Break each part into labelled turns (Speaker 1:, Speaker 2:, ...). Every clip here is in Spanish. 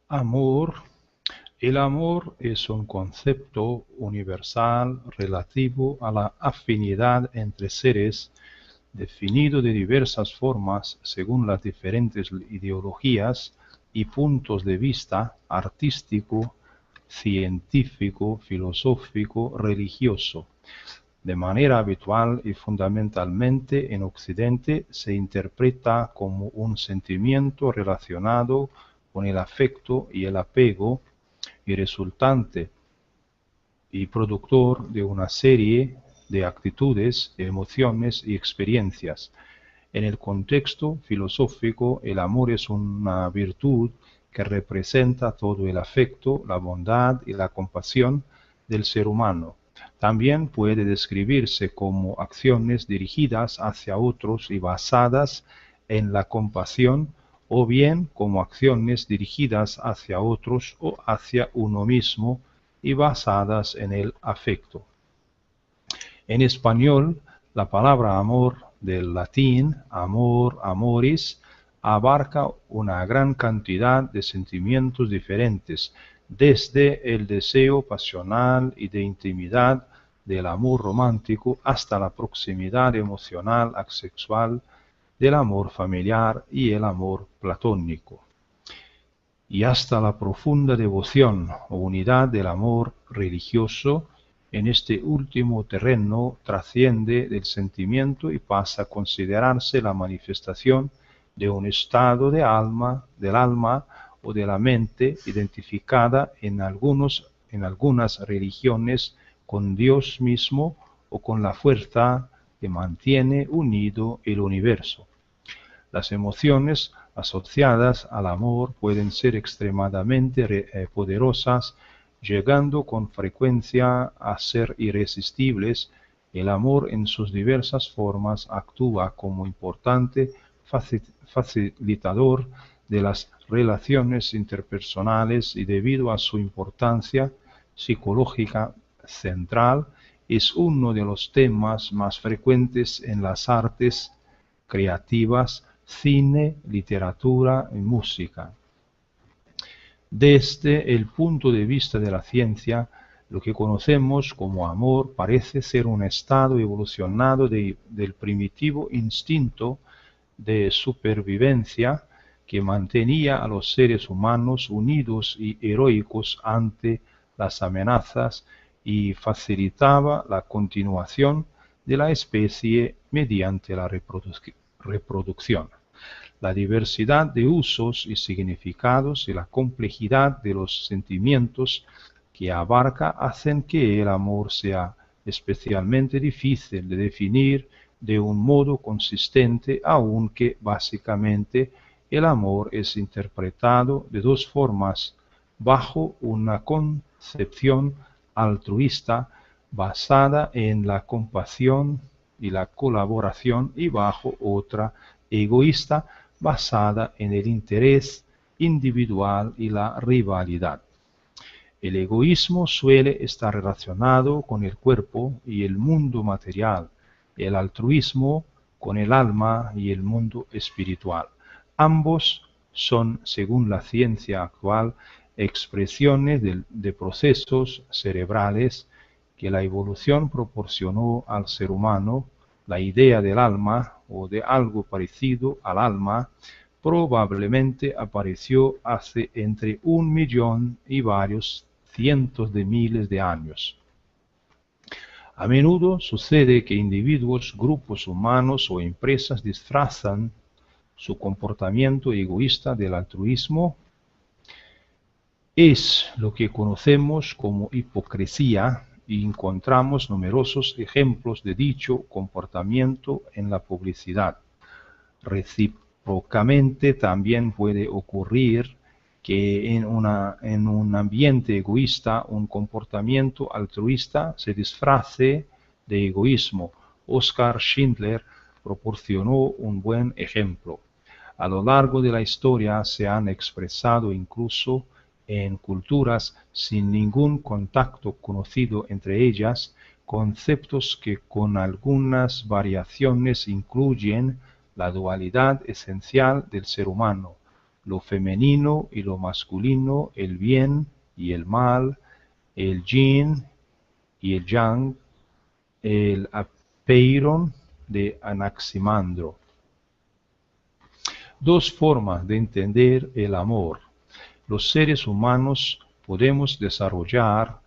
Speaker 1: Amor. El amor es un concepto universal relativo a la afinidad entre seres, definido de diversas formas según las diferentes ideologías y puntos de vista artístico, científico, filosófico, religioso. De manera habitual y fundamentalmente en Occidente se interpreta como un sentimiento relacionado con el afecto y el apego y resultante y productor de una serie de actitudes, emociones y experiencias. En el contexto filosófico, el amor es una virtud que representa todo el afecto, la bondad y la compasión del ser humano. También puede describirse como acciones dirigidas hacia otros y basadas en la compasión, o bien como acciones dirigidas hacia otros o hacia uno mismo y basadas en el afecto. En español, la palabra amor, del latín amor, amoris, abarca una gran cantidad de sentimientos diferentes, desde el deseo pasional y de intimidad del amor romántico hasta la proximidad emocional asexual del amor familiar y el amor platónico, y hasta la profunda devoción o unidad del amor religioso. En este último terreno trasciende del sentimiento y pasa a considerarse la manifestación de un estado del alma o de la mente identificada en algunas religiones con Dios mismo o con la fuerza que mantiene unido el universo. Las emociones asociadas al amor pueden ser extremadamente poderosas, llegando con frecuencia a ser irresistibles. El amor en sus diversas formas actúa como importante facilitador de las relaciones interpersonales y, debido a su importancia psicológica central, es uno de los temas más frecuentes en las artes creativas, cine, literatura y música. Desde el punto de vista de la ciencia, lo que conocemos como amor parece ser un estado evolucionado del primitivo instinto de supervivencia que mantenía a los seres humanos unidos y heroicos ante las amenazas y facilitaba la continuación de la especie mediante la reproducción. La diversidad de usos y significados y la complejidad de los sentimientos que abarca hacen que el amor sea especialmente difícil de definir de un modo consistente, aunque básicamente el amor es interpretado de dos formas: bajo una concepción altruista basada en la compasión y la colaboración, y bajo otra egoísta basada en el interés individual y la rivalidad. El egoísmo suele estar relacionado con el cuerpo y el mundo material, el altruismo con el alma y el mundo espiritual. Ambos son, según la ciencia actual, expresiones de procesos cerebrales que la evolución proporcionó al ser humano. La idea del alma o de algo parecido al alma probablemente apareció hace entre 1.000.000 y varios cientos de miles de años. A menudo sucede que individuos, grupos humanos o empresas disfrazan su comportamiento egoísta del altruismo. Es lo que conocemos como hipocresía, y encontramos numerosos ejemplos de dicho comportamiento en la publicidad. Recíprocamente, también puede ocurrir que en un ambiente egoísta, un comportamiento altruista se disfrace de egoísmo. Oskar Schindler proporcionó un buen ejemplo. A lo largo de la historia se han expresado incluso en culturas sin ningún contacto conocido entre ellas, conceptos que con algunas variaciones incluyen la dualidad esencial del ser humano, lo femenino y lo masculino, el bien y el mal, el yin y el yang, el apeiron de Anaximandro. Dos formas de entender el amor. Los seres humanos podemos desarrollar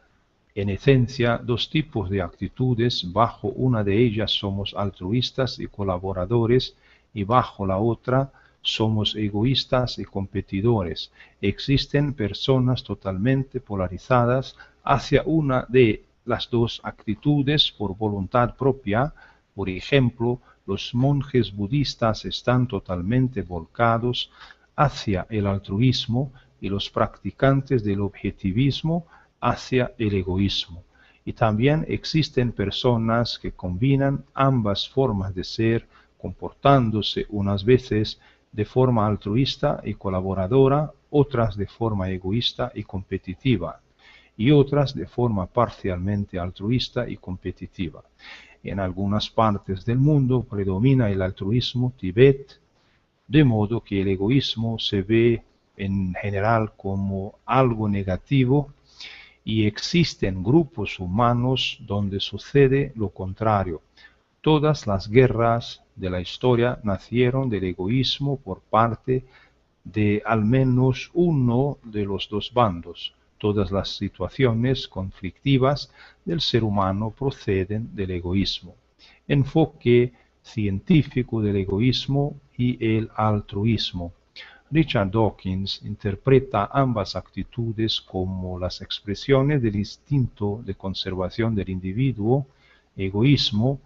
Speaker 1: en esencia dos tipos de actitudes. Bajo una de ellas somos altruistas y colaboradores, y bajo la otra somos egoístas y competidores. Existen personas totalmente polarizadas hacia una de las dos actitudes por voluntad propia. Por ejemplo, los monjes budistas están totalmente volcados hacia el altruismo y los practicantes del objetivismo hacia el egoísmo. Y también existen personas que combinan ambas formas de ser, comportándose unas veces de forma altruista y colaboradora, otras de forma egoísta y competitiva, y otras de forma parcialmente altruista y competitiva. En algunas partes del mundo predomina el altruismo, Tíbet, de modo que el egoísmo se ve en general como algo negativo, y existen grupos humanos donde sucede lo contrario. Todas las guerras de la historia nacieron del egoísmo por parte de al menos uno de los dos bandos. Todas las situaciones conflictivas del ser humano proceden del egoísmo. Enfoque científico del egoísmo y el altruismo. Richard Dawkins interpreta ambas actitudes como las expresiones del instinto de conservación del individuo, egoísmo,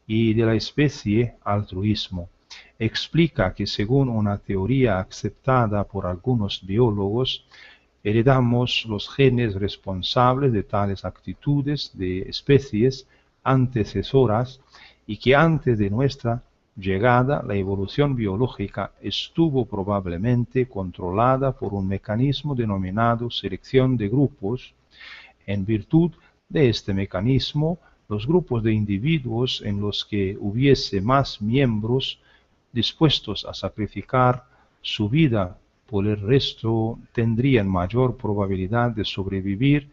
Speaker 1: y de la especie, altruismo. Explica que según una teoría aceptada por algunos biólogos, heredamos los genes responsables de tales actitudes de especies antecesoras, y que antes de nuestra llegada la evolución biológica estuvo probablemente controlada por un mecanismo denominado selección de grupos. En virtud de este mecanismo, los grupos de individuos en los que hubiese más miembros dispuestos a sacrificar su vida por el resto tendrían mayor probabilidad de sobrevivir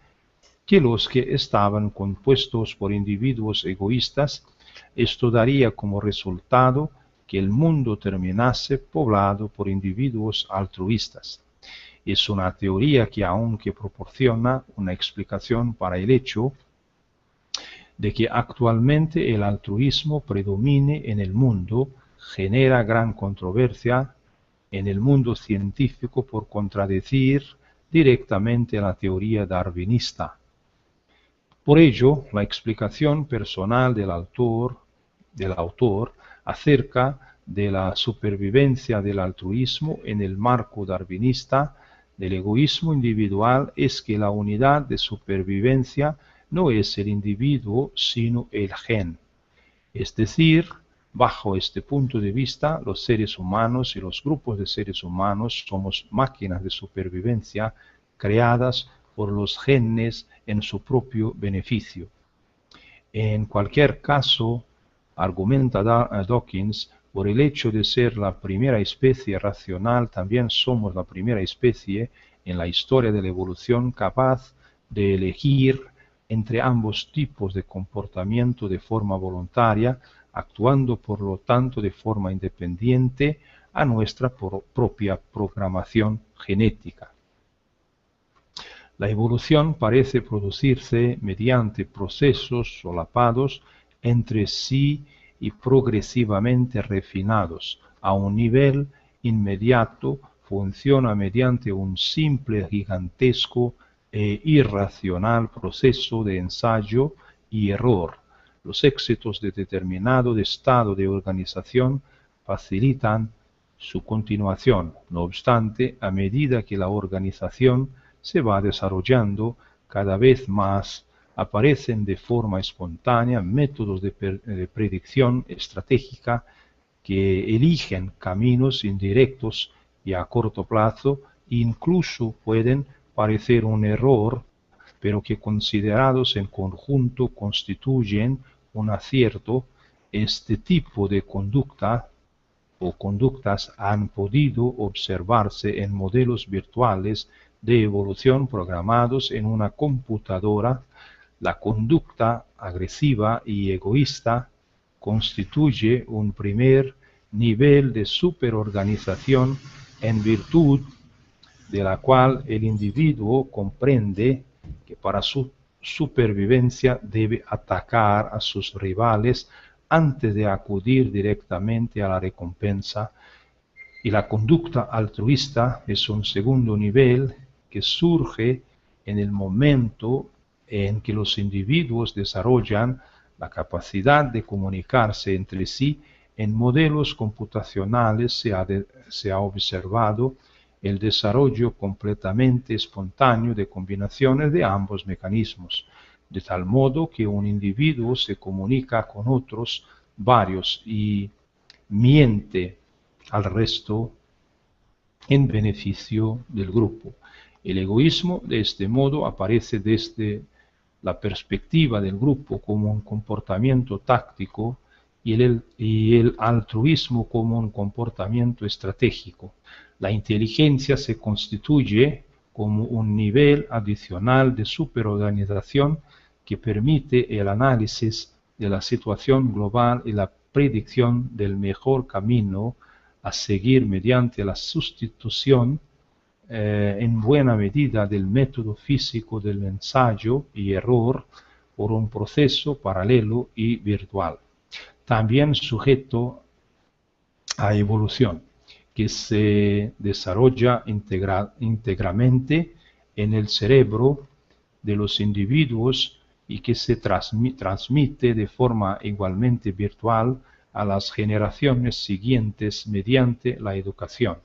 Speaker 1: que los que estaban compuestos por individuos egoístas. Esto daría como resultado que el mundo terminase poblado por individuos altruistas. Es una teoría que, aunque proporciona una explicación para el hecho de que actualmente el altruismo predomine en el mundo, genera gran controversia en el mundo científico por contradecir directamente la teoría darwinista. Por ello, la explicación personal del autor acerca de la supervivencia del altruismo en el marco darwinista del egoísmo individual es que la unidad de supervivencia no es el individuo, sino el gen. Es decir, bajo este punto de vista, los seres humanos y los grupos de seres humanos somos máquinas de supervivencia creadas por los genes en su propio beneficio. En cualquier caso, argumenta Dawkins, por el hecho de ser la primera especie racional, también somos la primera especie en la historia de la evolución capaz de elegir entre ambos tipos de comportamiento de forma voluntaria, actuando por lo tanto de forma independiente a nuestra propia programación genética. La evolución parece producirse mediante procesos solapados entre sí y progresivamente refinados. A un nivel inmediato funciona mediante un simple, gigantesco e irracional proceso de ensayo y error. Los éxitos de determinado estado de organización facilitan su continuación. No obstante, a medida que la organización se va desarrollando cada vez más, aparecen de forma espontánea métodos de predicción estratégica que eligen caminos indirectos y a corto plazo, incluso pueden parecer un error, pero que considerados en conjunto constituyen un acierto. Este tipo de conducta o conductas han podido observarse en modelos virtuales de evolución programados en una computadora. La conducta agresiva y egoísta constituye un primer nivel de superorganización en virtud de la cual el individuo comprende que para su supervivencia debe atacar a sus rivales antes de acudir directamente a la recompensa, y la conducta altruista es un segundo nivel que surge en el momento en que los individuos desarrollan la capacidad de comunicarse entre sí. En modelos computacionales se ha observado el desarrollo completamente espontáneo de combinaciones de ambos mecanismos, de tal modo que un individuo se comunica con otros varios y miente al resto en beneficio del grupo. El egoísmo de este modo aparece desde la perspectiva del grupo como un comportamiento táctico y el altruismo como un comportamiento estratégico. La inteligencia se constituye como un nivel adicional de superorganización que permite el análisis de la situación global y la predicción del mejor camino a seguir mediante la sustitución en buena medida del método físico del ensayo y error por un proceso paralelo y virtual, también sujeto a evolución, que se desarrolla íntegramente en el cerebro de los individuos y que se transmite de forma igualmente virtual a las generaciones siguientes mediante la educación.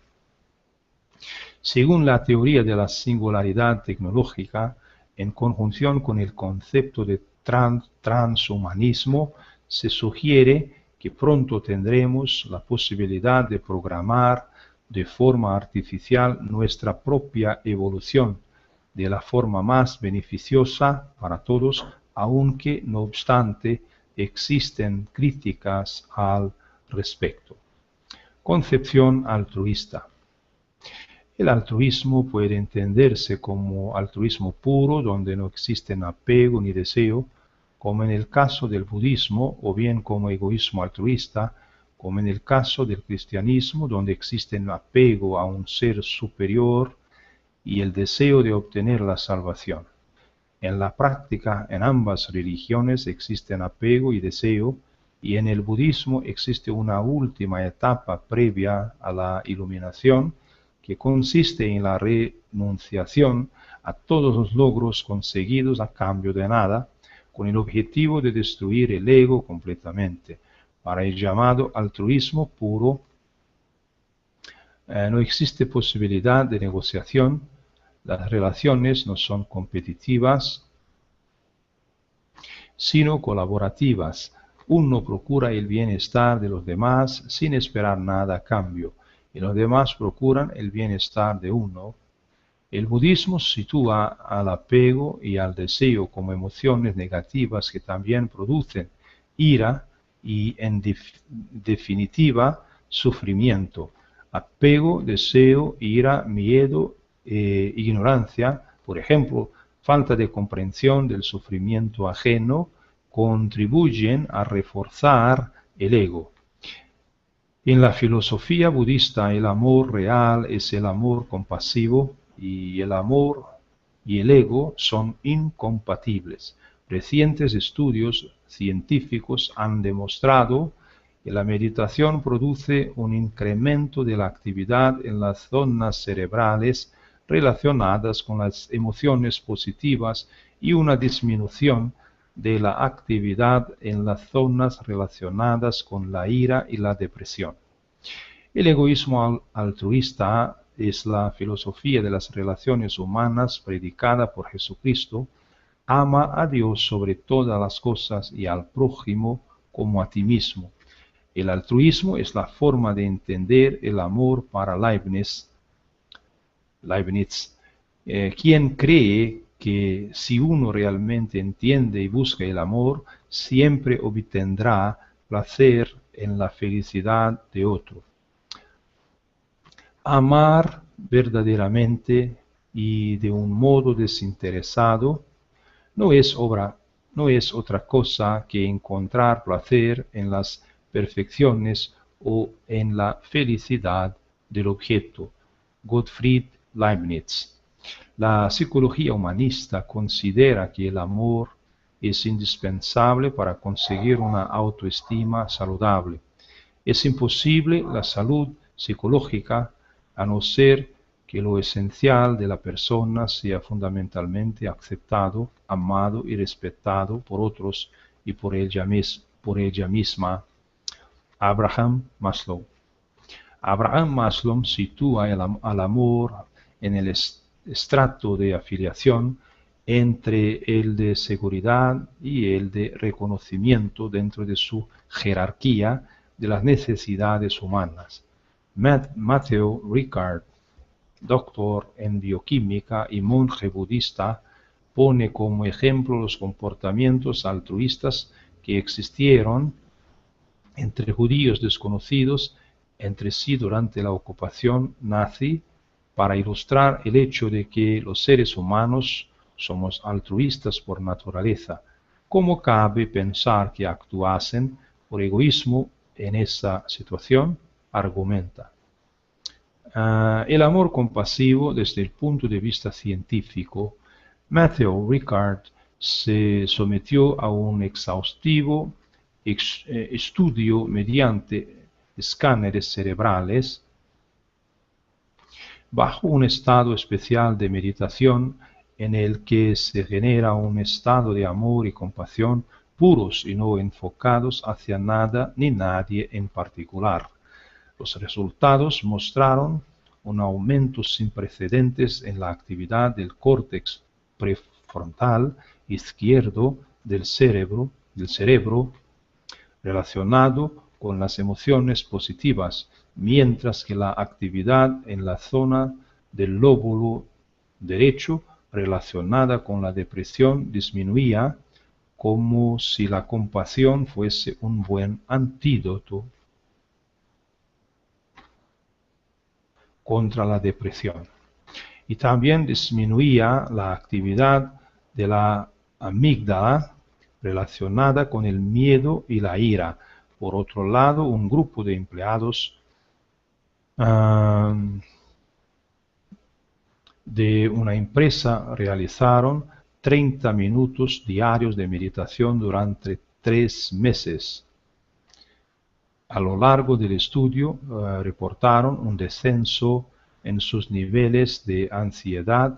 Speaker 1: Según la teoría de la singularidad tecnológica, en conjunción con el concepto de transhumanismo, se sugiere que pronto tendremos la posibilidad de programar de forma artificial nuestra propia evolución de la forma más beneficiosa para todos, aunque no obstante existen críticas al respecto. Concepción altruista. El altruismo puede entenderse como altruismo puro, donde no existen apego ni deseo, como en el caso del budismo, o bien como egoísmo altruista, como en el caso del cristianismo, donde existe apego a un ser superior y el deseo de obtener la salvación. En la práctica, en ambas religiones existen apego y deseo, y en el budismo existe una última etapa previa a la iluminación, que consiste en la renunciación a todos los logros conseguidos a cambio de nada, con el objetivo de destruir el ego completamente. Para el llamado altruismo puro, no existe posibilidad de negociación, las relaciones no son competitivas, sino colaborativas. Uno procura el bienestar de los demás sin esperar nada a cambio, y los demás procuran el bienestar de uno. El budismo sitúa al apego y al deseo como emociones negativas que también producen ira y, en definitiva, sufrimiento. Apego, deseo, ira, miedo e ignorancia, por ejemplo, falta de comprensión del sufrimiento ajeno, contribuyen a reforzar el ego. En la filosofía budista, el amor real es el amor compasivo, y el amor y el ego son incompatibles. Recientes estudios científicos han demostrado que la meditación produce un incremento de la actividad en las zonas cerebrales relacionadas con las emociones positivas y una disminución de la actividad en las zonas relacionadas con la ira y la depresión. El egoísmo altruista es la filosofía de las relaciones humanas predicada por Jesucristo. Ama a Dios sobre todas las cosas y al prójimo como a ti mismo. El altruismo es la forma de entender el amor para Leibniz, quien cree que si uno realmente entiende y busca el amor, siempre obtendrá placer en la felicidad de otro. Amar verdaderamente y de un modo desinteresado no es otra cosa que encontrar placer en las perfecciones o en la felicidad del objeto. Gottfried Leibniz. La psicología humanista considera que el amor es indispensable para conseguir una autoestima saludable. Es imposible la salud psicológica a no ser que lo esencial de la persona sea fundamentalmente aceptado, amado y respetado por otros y por ella misma. Abraham Maslow. Abraham Maslow sitúa al amor en el estrato de afiliación entre el de seguridad y el de reconocimiento dentro de su jerarquía de las necesidades humanas. Matthew Ricard, doctor en bioquímica y monje budista, pone como ejemplo los comportamientos altruistas que existieron entre judíos desconocidos entre sí durante la ocupación nazi para ilustrar el hecho de que los seres humanos somos altruistas por naturaleza. ¿Cómo cabe pensar que actuasen por egoísmo en esa situación? Argumenta. El amor compasivo desde el punto de vista científico, Matthew Ricard se sometió a un exhaustivo estudio mediante escáneres cerebrales bajo un estado especial de meditación en el que se genera un estado de amor y compasión puros y no enfocados hacia nada ni nadie en particular. Los resultados mostraron un aumento sin precedentes en la actividad del córtex prefrontal izquierdo del cerebro relacionado con las emociones positivas, mientras que la actividad en la zona del lóbulo derecho relacionada con la depresión disminuía, como si la compasión fuese un buen antídoto contra la depresión. Y también disminuía la actividad de la amígdala relacionada con el miedo y la ira. Por otro lado, un grupo de empleados de una empresa realizaron 30 minutos diarios de meditación durante 3 meses. A lo largo del estudio reportaron un descenso en sus niveles de ansiedad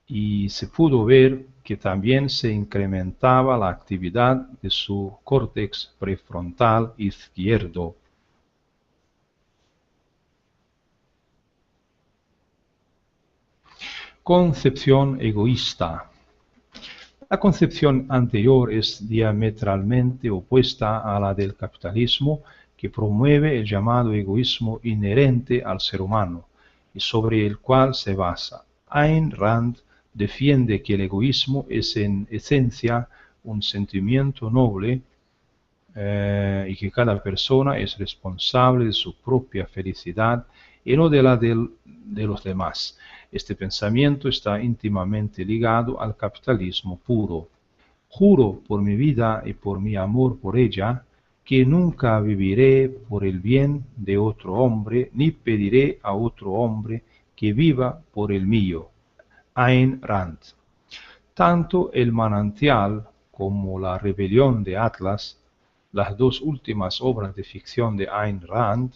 Speaker 1: y se pudo ver que también se incrementaba la actividad de su córtex prefrontal izquierdo. Concepción egoísta. La concepción anterior es diametralmente opuesta a la del capitalismo, que promueve el llamado egoísmo inherente al ser humano y sobre el cual se basa. Ayn Rand defiende que el egoísmo es en esencia un sentimiento noble y que cada persona es responsable de su propia felicidad y no de la de los demás. Este pensamiento está íntimamente ligado al capitalismo puro. Juro por mi vida y por mi amor por ella, que nunca viviré por el bien de otro hombre, ni pediré a otro hombre que viva por el mío. Ayn Rand. Tanto El manantial como La rebelión de Atlas, las dos últimas obras de ficción de Ayn Rand,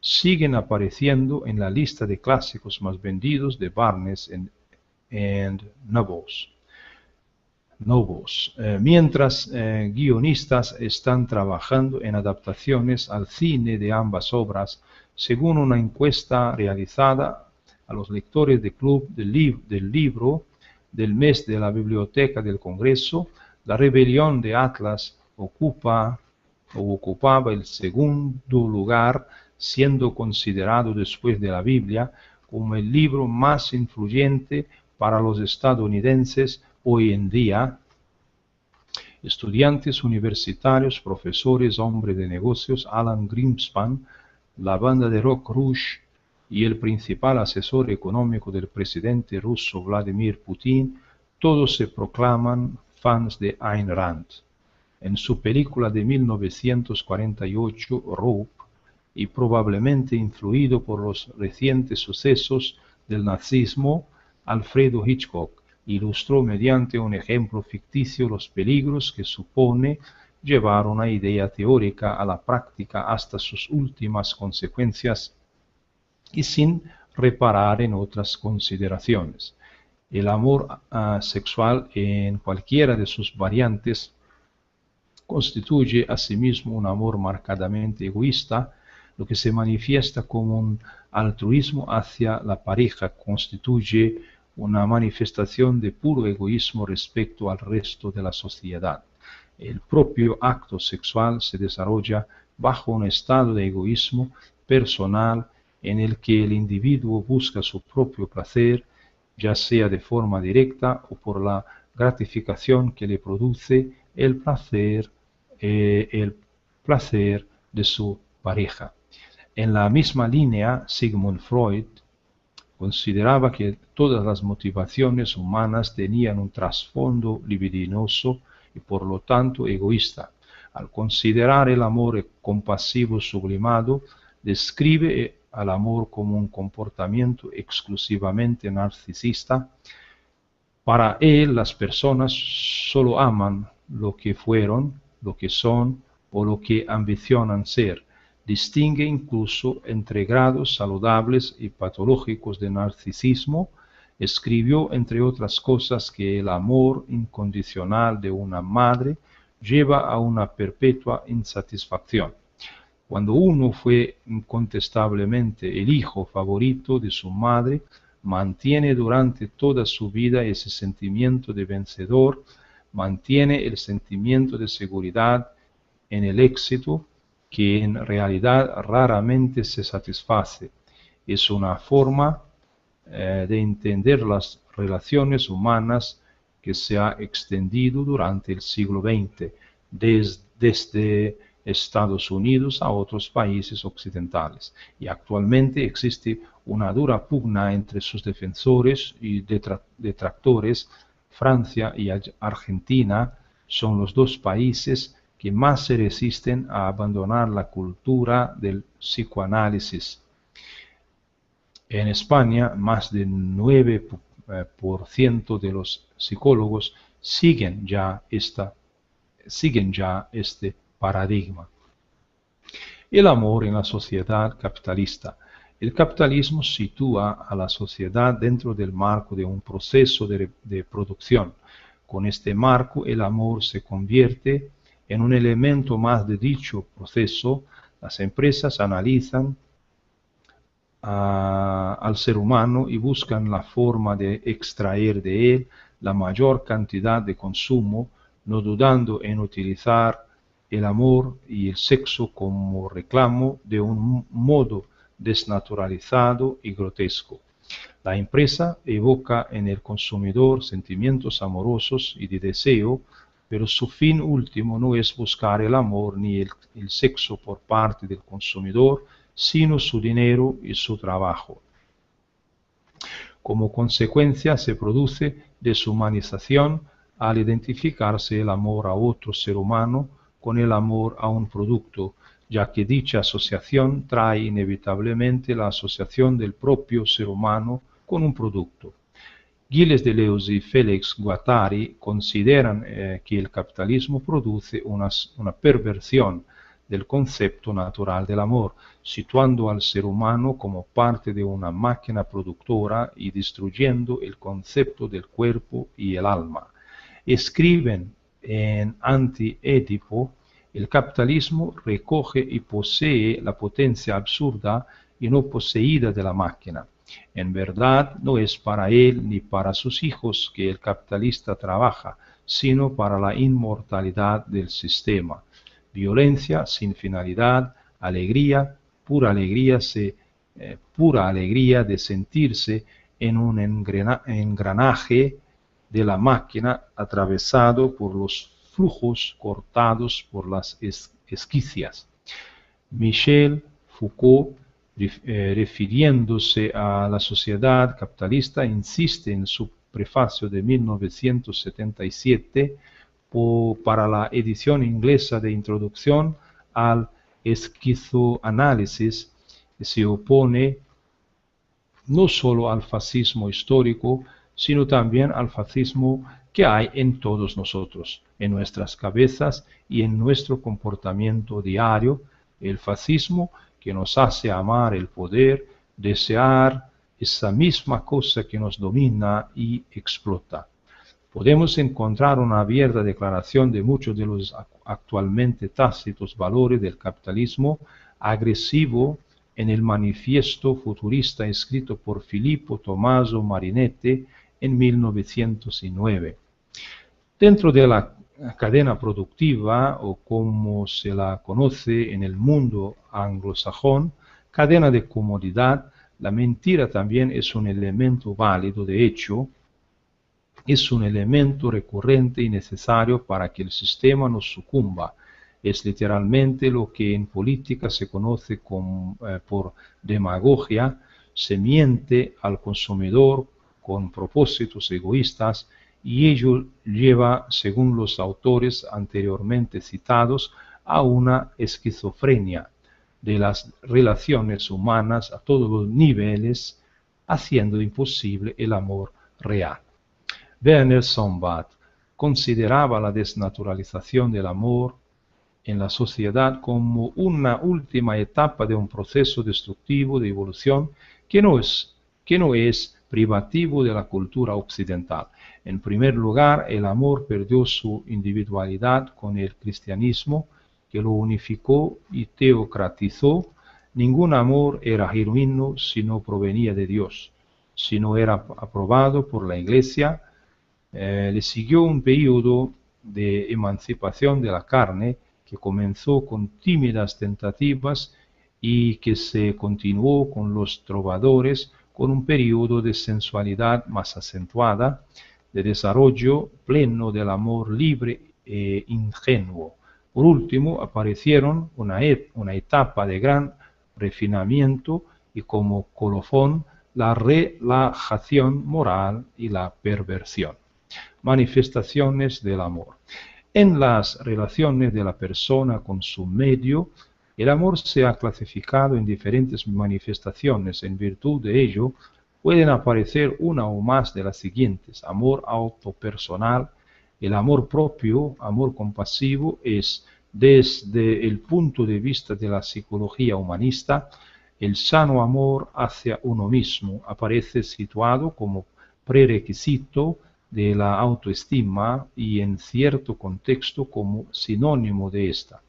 Speaker 1: siguen apareciendo en la lista de clásicos más vendidos de Barnes and Nobles, mientras guionistas están trabajando en adaptaciones al cine de ambas obras, según una encuesta realizada a los lectores del Club del Libro del mes de la Biblioteca del Congreso. La rebelión de Atlas ocupaba el segundo lugar, siendo considerado después de la Biblia como el libro más influyente para los estadounidenses hoy en día. Estudiantes universitarios, profesores, hombres de negocios, Alan Greenspan, la banda de rock Rush, y el principal asesor económico del presidente ruso Vladimir Putin, todos se proclaman fans de Ayn Rand. En su película de 1948, Rope, y probablemente influido por los recientes sucesos del nazismo, Alfredo Hitchcock ilustró mediante un ejemplo ficticio los peligros que supone llevar una idea teórica a la práctica hasta sus últimas consecuencias y sin reparar en otras consideraciones. El amor sexual en cualquiera de sus variantes constituye asimismo un amor marcadamente egoísta, lo que se manifiesta como un altruismo hacia la pareja constituye una manifestación de puro egoísmo respecto al resto de la sociedad. El propio acto sexual se desarrolla bajo un estado de egoísmo personal en el que el individuo busca su propio placer, ya sea de forma directa o por la gratificación que le produce el placer de su pareja. En la misma línea, Sigmund Freud consideraba que todas las motivaciones humanas tenían un trasfondo libidinoso y por lo tanto egoísta. Al considerar el amor compasivo sublimado, describe al amor como un comportamiento exclusivamente narcisista. Para él, las personas solo aman lo que fueron, lo que son o lo que ambicionan ser. Distingue incluso entre grados saludables y patológicos de narcisismo. Escribió, entre otras cosas, que el amor incondicional de una madre lleva a una perpetua insatisfacción. Cuando uno fue incontestablemente el hijo favorito de su madre, mantiene durante toda su vida ese sentimiento de vencedor, mantiene el sentimiento de seguridad en el éxito, que en realidad raramente se satisface. Es una forma de entender las relaciones humanas que se ha extendido durante el siglo XX, desde Estados Unidos a otros países occidentales, y actualmente existe una dura pugna entre sus defensores y detractores. Francia y Argentina son los dos países que más se resisten a abandonar la cultura del psicoanálisis. En España, más del 9% de los psicólogos siguen ya este paradigma. El amor en la sociedad capitalista. El capitalismo sitúa a la sociedad dentro del marco de un proceso de producción. Con este marco, el amor se convierte en un elemento más de dicho proceso. Las empresas analizan al ser humano y buscan la forma de extraer de él la mayor cantidad de consumo, no dudando en utilizar el amor y el sexo como reclamo de un modo desnaturalizado y grotesco. La empresa evoca en el consumidor sentimientos amorosos y de deseo, pero su fin último no es buscar el amor ni el sexo por parte del consumidor, sino su dinero y su trabajo. Como consecuencia se produce deshumanización al identificarse el amor a otro ser humano con el amor a un producto, ya que dicha asociación trae inevitablemente la asociación del propio ser humano con un producto. Gilles Deleuze y Félix Guattari consideran que el capitalismo produce una perversión del concepto natural del amor, situando al ser humano como parte de una máquina productora y destruyendo el concepto del cuerpo y el alma. Escriben en Anti-Édipo: el capitalismo recoge y posee la potencia absurda y no poseída de la máquina. En verdad, no es para él ni para sus hijos que el capitalista trabaja, sino para la inmortalidad del sistema. Violencia sin finalidad, alegría, pura alegría de sentirse en un engranaje de la máquina atravesado por los flujos cortados por las esquicias. Michel Foucault refiriéndose a la sociedad capitalista, insiste en su prefacio de 1977 para la edición inglesa de Introducción al Esquizoanálisis, que se opone no solo al fascismo histórico, sino también al fascismo que hay en todos nosotros, en nuestras cabezas y en nuestro comportamiento diario, el fascismo que nos hace amar el poder, desear esa misma cosa que nos domina y explota. Podemos encontrar una abierta declaración de muchos de los actualmente tácitos valores del capitalismo agresivo en el manifiesto futurista escrito por Filippo Tommaso Marinetti en 1909. Dentro de la cadena productiva, o como se la conoce en el mundo anglosajón, cadena de comodidad, la mentira también es un elemento válido. De hecho, es un elemento recurrente y necesario para que el sistema no sucumba. Es literalmente lo que en política se conoce por demagogia. Se miente al consumidor con propósitos egoístas y ello lleva, según los autores anteriormente citados, a una esquizofrenia de las relaciones humanas a todos los niveles, haciendo imposible el amor real. Werner Sombart consideraba la desnaturalización del amor en la sociedad como una última etapa de un proceso destructivo de evolución que no es privativo de la cultura occidental. En primer lugar, el amor perdió su individualidad con el cristianismo, que lo unificó y teocratizó. Ningún amor era genuino si no provenía de Dios, si no era aprobado por la Iglesia. Le siguió un periodo de emancipación de la carne que comenzó con tímidas tentativas y que se continuó con los trovadores, con un periodo de sensualidad más acentuada, de desarrollo pleno del amor libre e ingenuo. Por último, aparecieron una etapa de gran refinamiento y como colofón la relajación moral y la perversión. Manifestaciones del amor. En las relaciones de la persona con su medio, el amor se ha clasificado en diferentes manifestaciones. En virtud de ello, pueden aparecer una o más de las siguientes: amor autopersonal. El amor propio, amor compasivo, es, desde el punto de vista de la psicología humanista, el sano amor hacia uno mismo. Aparece situado como prerequisito de la autoestima y en cierto contexto como sinónimo de esta.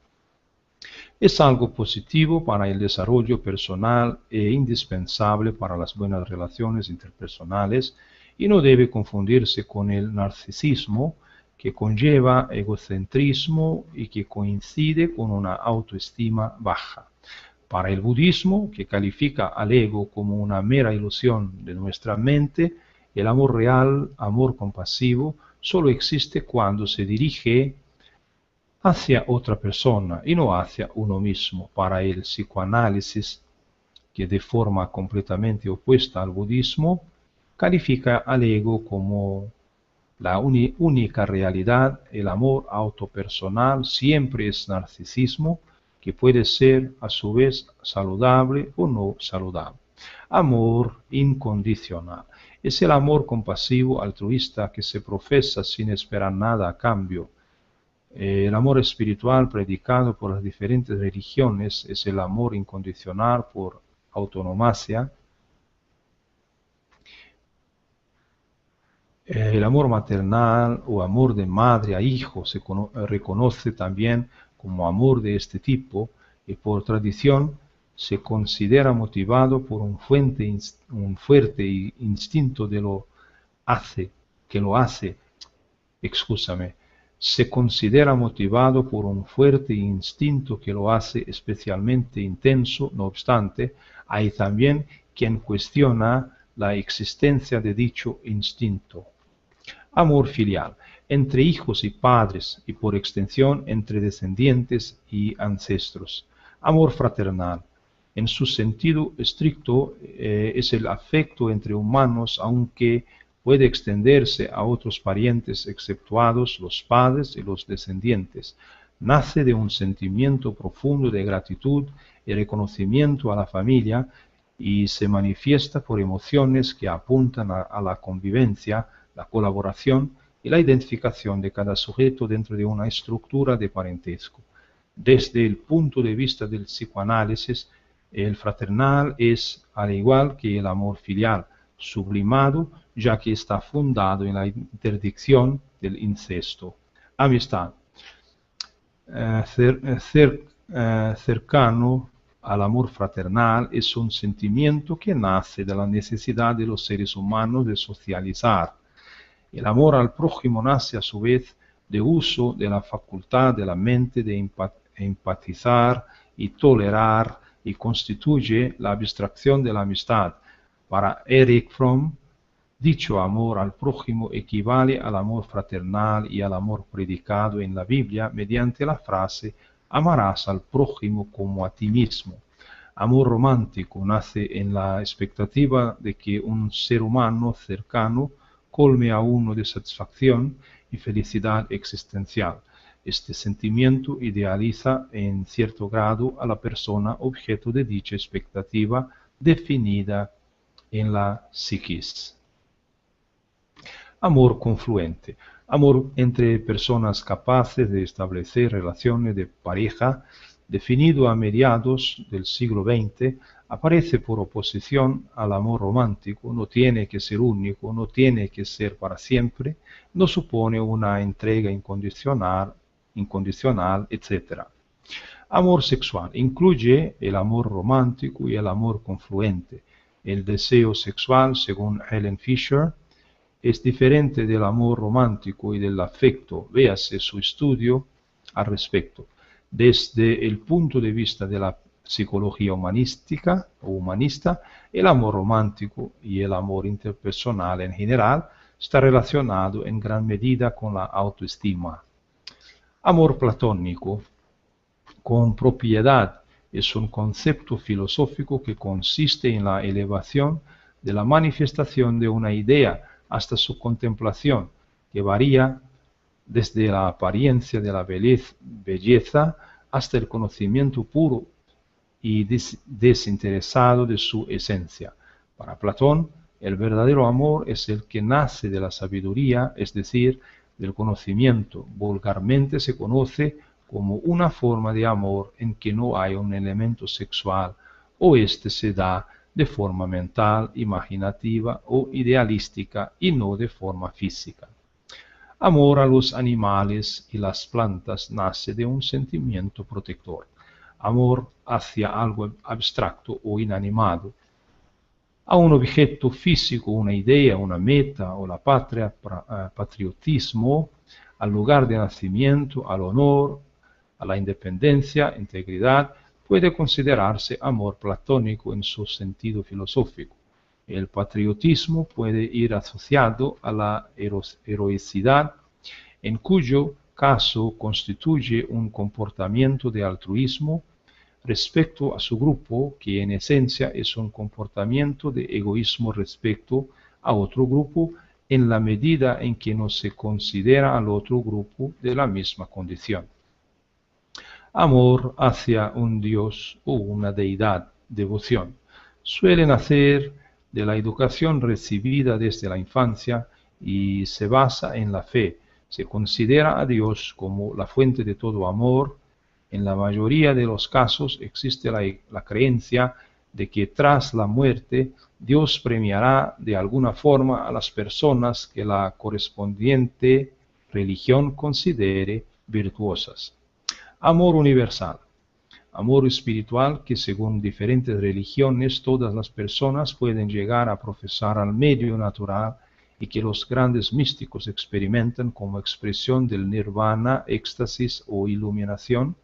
Speaker 1: Es algo positivo para el desarrollo personal e indispensable para las buenas relaciones interpersonales y no debe confundirse con el narcisismo, que conlleva egocentrismo y que coincide con una autoestima baja. Para el budismo, que califica al ego como una mera ilusión de nuestra mente, el amor real, amor compasivo, solo existe cuando se dirige hacia otra persona y no hacia uno mismo. Para el psicoanálisis, que de forma completamente opuesta al budismo, califica al ego como la única realidad. El amor autopersonal siempre es narcisismo, que puede ser a su vez saludable o no saludable. Amor incondicional. Es el amor compasivo, altruista, que se profesa sin esperar nada a cambio. El amor espiritual predicado por las diferentes religiones es el amor incondicional por autonomía. El amor maternal o amor de madre a hijo se reconoce también como amor de este tipo y por tradición se considera motivado por un fuerte instinto se considera motivado por un fuerte instinto que lo hace especialmente intenso. No obstante, hay también quien cuestiona la existencia de dicho instinto. Amor filial, entre hijos y padres, y por extensión entre descendientes y ancestros. Amor fraternal, En su sentido estricto, es el afecto entre humanos, aunque puede extenderse a otros parientes exceptuados los padres y los descendientes. Nace de un sentimiento profundo de gratitud y reconocimiento a la familia y se manifiesta por emociones que apuntan a la convivencia, la colaboración y la identificación de cada sujeto dentro de una estructura de parentesco. Desde el punto de vista del psicoanálisis, el fraternal es, al igual que el amor filial, sublimado, ya que está fundado en la interdicción del incesto. Amistad. Cercano al amor fraternal es un sentimiento que nace de la necesidad de los seres humanos de socializar. El amor al prójimo nace a su vez de uso de la facultad de la mente de empatizar y tolerar y constituye la abstracción de la amistad. Para Erich Fromm, dicho amor al prójimo equivale al amor fraternal y al amor predicado en la Biblia mediante la frase amarás al prójimo como a ti mismo. Amor romántico nace en la expectativa de que un ser humano cercano colme a uno de satisfacción y felicidad existencial. Este sentimiento idealiza en cierto grado a la persona objeto de dicha expectativa definida en la psiquis. Amor confluente. Amor entre personas capaces de establecer relaciones de pareja, definido a mediados del siglo XX, aparece por oposición al amor romántico, no tiene que ser único, no tiene que ser para siempre, no supone una entrega incondicional, etc. Amor sexual incluye el amor romántico y el amor confluente. El deseo sexual, según Helen Fisher, es diferente del amor romántico y del afecto. Véase su estudio al respecto. Desde el punto de vista de la psicología humanística o humanista, el amor romántico y el amor interpersonal en general está relacionado en gran medida con la autoestima. Amor platónico con propiedad es un concepto filosófico que consiste en la elevación de la manifestación de una idea hasta su contemplación, que varía desde la apariencia de la belleza hasta el conocimiento puro y desinteresado de su esencia. Para Platón, el verdadero amor es el que nace de la sabiduría, es decir, del conocimiento. Vulgarmente se conoce como una forma de amor en que no hay un elemento sexual, o éste se da de forma mental, imaginativa o idealística y no de forma física. Amor a los animales y las plantas nace de un sentimiento protector. Amor hacia algo abstracto o inanimado. A un objeto físico, una idea, una meta o la patria, patriotismo, al lugar de nacimiento, al honor, a la independencia, integridad, puede considerarse amor platónico en su sentido filosófico. El patriotismo puede ir asociado a la heroicidad, en cuyo caso constituye un comportamiento de altruismo respecto a su grupo, que en esencia es un comportamiento de egoísmo respecto a otro grupo, en la medida en que no se considera al otro grupo de la misma condición. Amor hacia un dios o una deidad, devoción, suele nacer de la educación recibida desde la infancia y se basa en la fe. Se considera a Dios como la fuente de todo amor. En la mayoría de los casos existe la creencia de que tras la muerte Dios premiará de alguna forma a las personas que la correspondiente religión considere virtuosas. Amor universal. Amor espiritual que según diferentes religiones todas las personas pueden llegar a profesar al medio natural y que los grandes místicos experimentan como expresión del nirvana, éxtasis o iluminación,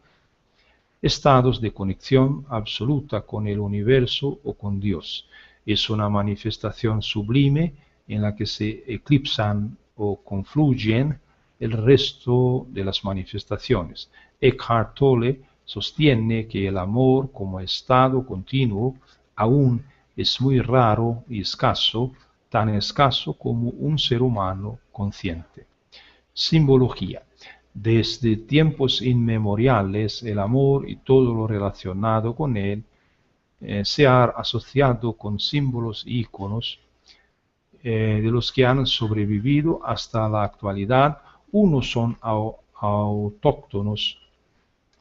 Speaker 1: estados de conexión absoluta con el universo o con Dios. Es una manifestación sublime en la que se eclipsan o confluyen el resto de las manifestaciones. Eckhart Tolle sostiene que el amor como estado continuo aún es muy raro y escaso, tan escaso como un ser humano consciente. Simbología. Desde tiempos inmemoriales, el amor y todo lo relacionado con él se ha asociado con símbolos e íconos de los que han sobrevivido hasta la actualidad. Unos son autóctonos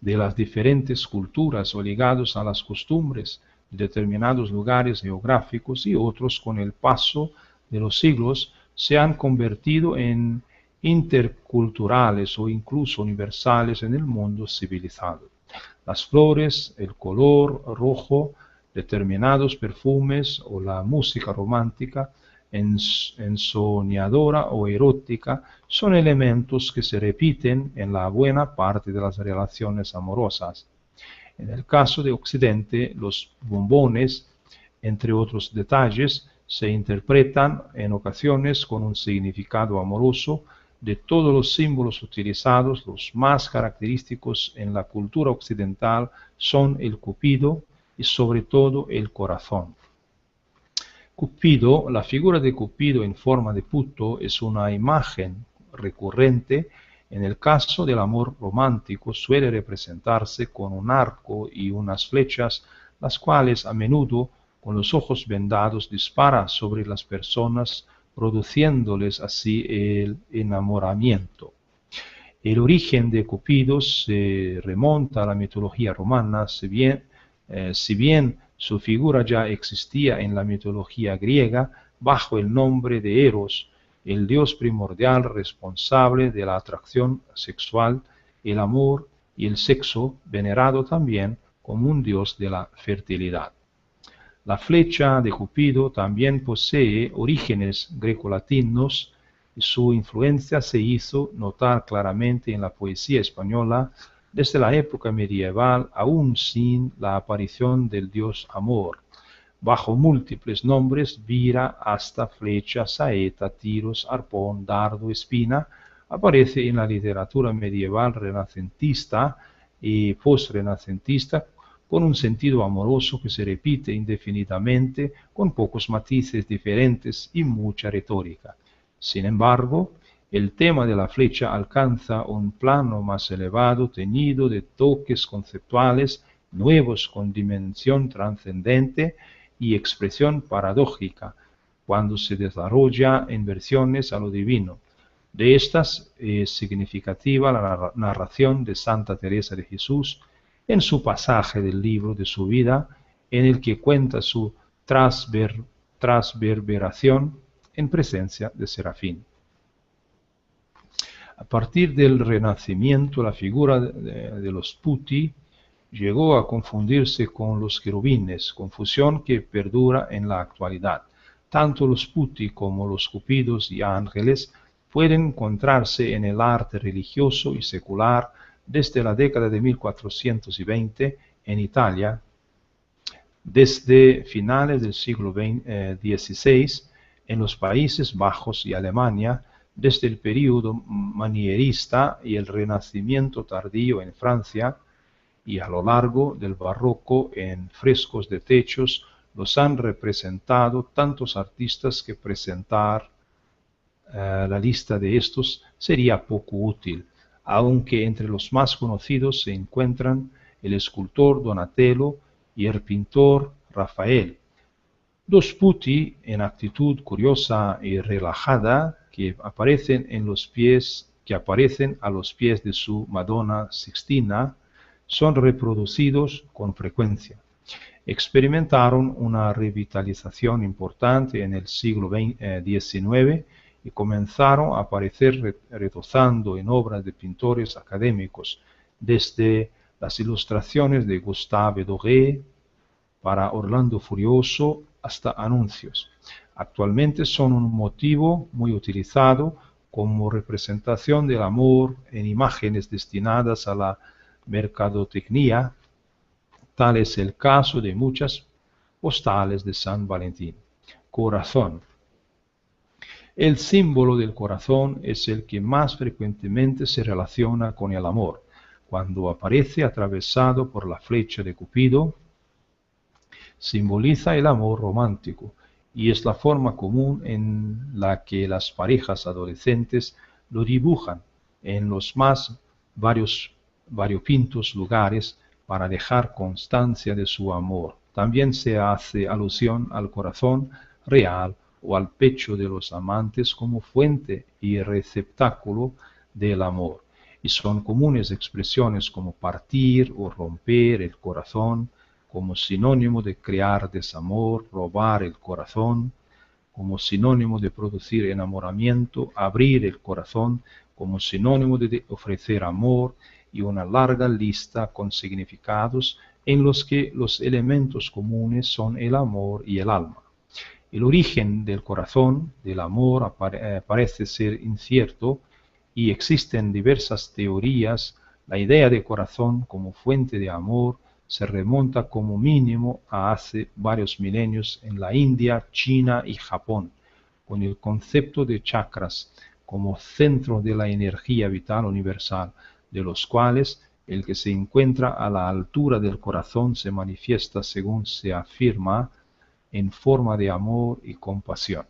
Speaker 1: de las diferentes culturas o ligados a las costumbres de determinados lugares geográficos, y otros, con el paso de los siglos, se han convertido en interculturales o incluso universales en el mundo civilizado. Las flores, el color rojo, determinados perfumes o la música romántica, ensoñadora o erótica, son elementos que se repiten en la buena parte de las relaciones amorosas. En el caso de Occidente, los bombones, entre otros detalles, se interpretan en ocasiones con un significado amoroso. De todos los símbolos utilizados, los más característicos en la cultura occidental son el cupido y sobre todo el corazón. Cupido, la figura de Cupido en forma de puto es una imagen recurrente. En el caso del amor romántico suele representarse con un arco y unas flechas, las cuales a menudo, con los ojos vendados, dispara sobre las personas, produciéndoles así el enamoramiento. El origen de Cupido se remonta a la mitología romana, si bien su figura ya existía en la mitología griega bajo el nombre de Eros, el dios primordial responsable de la atracción sexual, el amor y el sexo, venerado también como un dios de la fertilidad. La flecha de Cupido también posee orígenes grecolatinos y su influencia se hizo notar claramente en la poesía española desde la época medieval, aún sin la aparición del dios amor. Bajo múltiples nombres, vira, asta, flecha, saeta, tiros, arpón, dardo, espina, aparece en la literatura medieval renacentista y postrenacentista con un sentido amoroso que se repite indefinidamente, con pocos matices diferentes y mucha retórica. Sin embargo, el tema de la flecha alcanza un plano más elevado, teñido de toques conceptuales nuevos con dimensión trascendente y expresión paradójica, cuando se desarrolla en versiones a lo divino. De estas es significativa la narración de Santa Teresa de Jesús en su pasaje del libro de su vida, en el que cuenta su transverberación en presencia de Serafín. A partir del Renacimiento, la figura de los putti llegó a confundirse con los querubines, confusión que perdura en la actualidad. Tanto los putti como los cupidos y ángeles pueden encontrarse en el arte religioso y secular desde la década de 1420 en Italia, desde finales del siglo XVI en los Países Bajos y Alemania, desde el período manierista y el Renacimiento tardío en Francia, y a lo largo del barroco en frescos de techos los han representado tantos artistas que presentar la lista de estos sería poco útil, aunque entre los más conocidos se encuentran el escultor Donatello y el pintor Rafael. Dos putti en actitud curiosa y relajada que aparecen a los pies de su Madonna Sixtina son reproducidos con frecuencia. Experimentaron una revitalización importante en el siglo XIX y comenzaron a aparecer retozando en obras de pintores académicos, desde las ilustraciones de Gustave Doré para Orlando Furioso hasta anuncios. Actualmente son un motivo muy utilizado como representación del amor en imágenes destinadas a la mercadotecnia. Tal es el caso de muchas postales de San Valentín. Corazón. El símbolo del corazón es el que más frecuentemente se relaciona con el amor. cuando aparece atravesado por la flecha de Cupido, simboliza el amor romántico y es la forma común en la que las parejas adolescentes lo dibujan en los más variopintos lugares para dejar constancia de su amor. También se hace alusión al corazón real o al pecho de los amantes como fuente y receptáculo del amor. Y son comunes expresiones como partir o romper el corazón, como sinónimo de crear desamor, robar el corazón, como sinónimo de producir enamoramiento, abrir el corazón, como sinónimo de ofrecer amor, y una larga lista con significados en los que los elementos comunes son el amor y el alma. El origen del corazón, del amor, parece ser incierto y existen diversas teorías. La idea de corazón como fuente de amor se remonta como mínimo a hace varios milenios en la India, China y Japón, con el concepto de chakras como centro de la energía vital universal, de los cuales el que se encuentra a la altura del corazón se manifiesta, según se afirma, en forma de amor y compasión.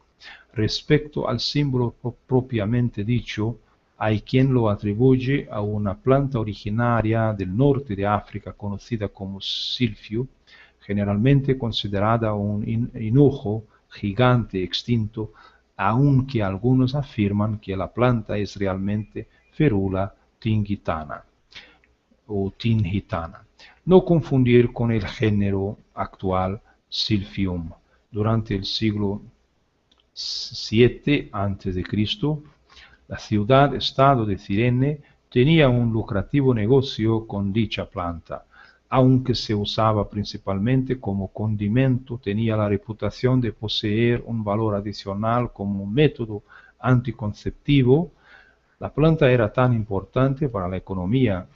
Speaker 1: Respecto al símbolo propiamente dicho, hay quien lo atribuye a una planta originaria del norte de África conocida como silfio, generalmente considerada un hinojo gigante extinto, aunque algunos afirman que la planta es realmente Ferula tingitana o tingitana. No confundir con el género actual Silphium. Durante el siglo VII a.C., la ciudad-estado de Cirene tenía un lucrativo negocio con dicha planta. Aunque se usaba principalmente como condimento, tenía la reputación de poseer un valor adicional como método anticonceptivo. La planta era tan importante para la economía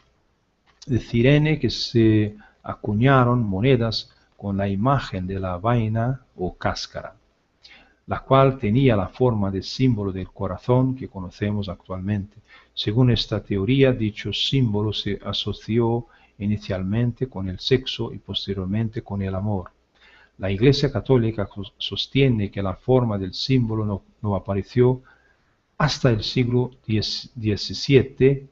Speaker 1: de Cirene que se acuñaron monedas con la imagen de la vaina o cáscara, la cual tenía la forma de símbolo del corazón que conocemos actualmente. Según esta teoría, dicho símbolo se asoció inicialmente con el sexo y posteriormente con el amor. La Iglesia Católica sostiene que la forma del símbolo no apareció hasta el siglo XVII,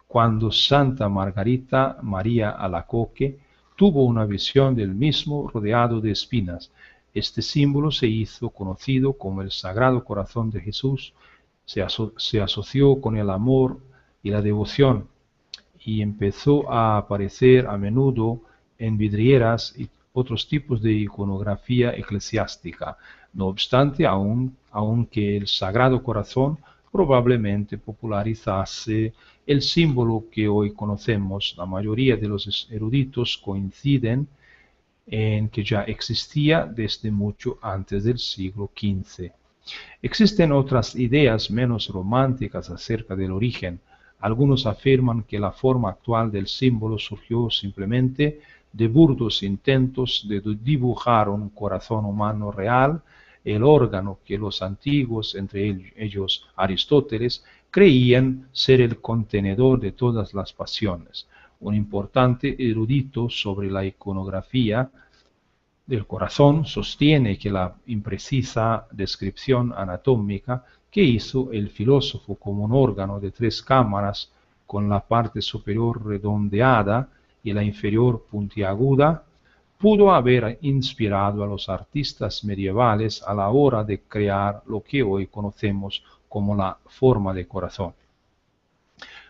Speaker 1: cuando Santa Margarita María Alacoque tuvo una visión del mismo rodeado de espinas. Este símbolo se hizo conocido como el Sagrado Corazón de Jesús, se asoció con el amor y la devoción y empezó a aparecer a menudo en vidrieras y otros tipos de iconografía eclesiástica. No obstante, aunque el Sagrado Corazón probablemente popularizase el símbolo que hoy conocemos, la mayoría de los eruditos coinciden en que ya existía desde mucho antes del siglo XV. Existen otras ideas menos románticas acerca del origen. Algunos afirman que la forma actual del símbolo surgió simplemente de burdos intentos de dibujar un corazón humano real, el órgano que los antiguos, entre ellos Aristóteles, creían ser el contenedor de todas las pasiones. Un importante erudito sobre la iconografía del corazón sostiene que la imprecisa descripción anatómica que hizo el filósofo como un órgano de 3 cámaras con la parte superior redondeada y la inferior puntiaguda pudo haber inspirado a los artistas medievales a la hora de crear lo que hoy conocemos como la forma de corazón.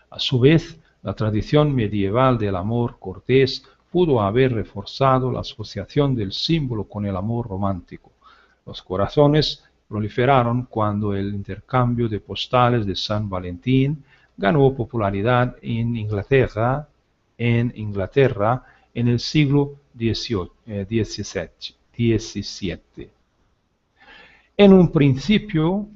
Speaker 1: A su vez, la tradición medieval del amor cortés pudo haber reforzado la asociación del símbolo con el amor romántico. Los corazones proliferaron cuando el intercambio de postales de San Valentín ganó popularidad en Inglaterra en el siglo XVII. En un principio,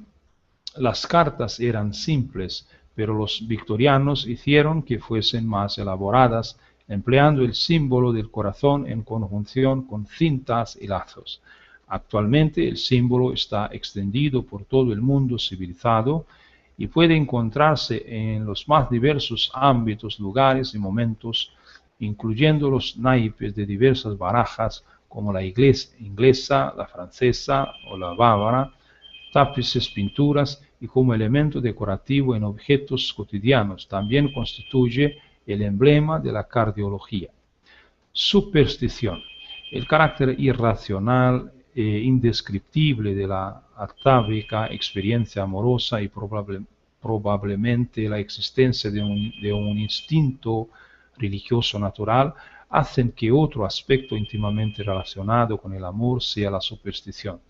Speaker 1: las cartas eran simples, pero los victorianos hicieron que fuesen más elaboradas, empleando el símbolo del corazón en conjunción con cintas y lazos. Actualmente el símbolo está extendido por todo el mundo civilizado y puede encontrarse en los más diversos ámbitos, lugares y momentos, incluyendo los naipes de diversas barajas como la inglesa, la francesa o la bávara, tapices, pinturas y como elemento decorativo en objetos cotidianos. También constituye el emblema de la cardiología. Superstición. El carácter irracional e indescriptible de la atávica experiencia amorosa y probablemente la existencia de un instinto religioso natural hacen que otro aspecto íntimamente relacionado con el amor sea la superstición.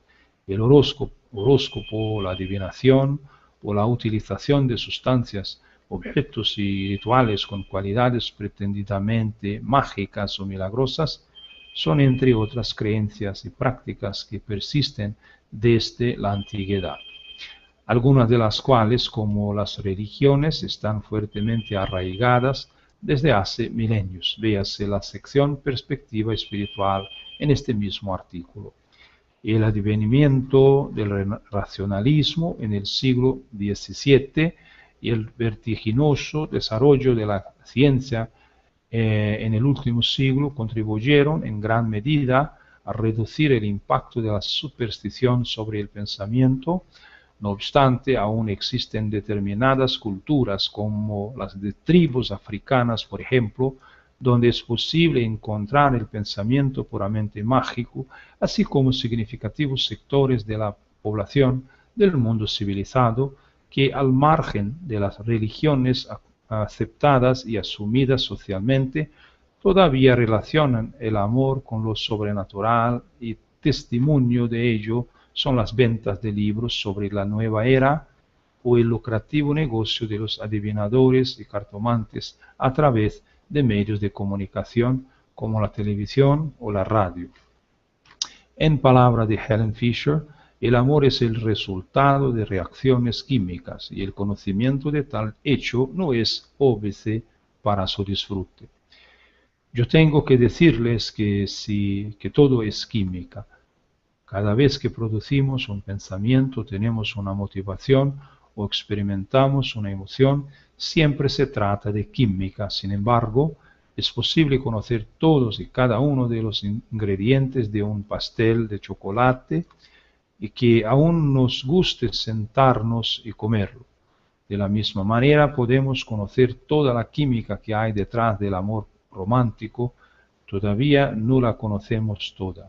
Speaker 1: El horóscopo, la adivinación o la utilización de sustancias, objetos y rituales con cualidades pretendidamente mágicas o milagrosas son entre otras creencias y prácticas que persisten desde la antigüedad, algunas de las cuales, como las religiones, están fuertemente arraigadas desde hace milenios. Véase la sección Perspectiva espiritual en este mismo artículo. El advenimiento del racionalismo en el siglo XVII y el vertiginoso desarrollo de la ciencia en el último siglo contribuyeron en gran medida a reducir el impacto de la superstición sobre el pensamiento. No obstante, aún existen determinadas culturas, como las de tribus africanas, por ejemplo, donde es posible encontrar el pensamiento puramente mágico, así como significativos sectores de la población del mundo civilizado que, al margen de las religiones aceptadas y asumidas socialmente, todavía relacionan el amor con lo sobrenatural, y testimonio de ello son las ventas de libros sobre la nueva era o el lucrativo negocio de los adivinadores y cartomantes a través de medios de comunicación como la televisión o la radio. En palabras de Helen Fisher, el amor es el resultado de reacciones químicas y el conocimiento de tal hecho no es óbice para su disfrute. Yo tengo que decirles que todo es química. Cada vez que producimos un pensamiento, tenemos una motivación o experimentamos una emoción, siempre se trata de química. Sin embargo, es posible conocer todos y cada uno de los ingredientes de un pastel de chocolate y que aún nos guste sentarnos y comerlo. De la misma manera, podemos conocer toda la química que hay detrás del amor romántico, todavía no la conocemos toda,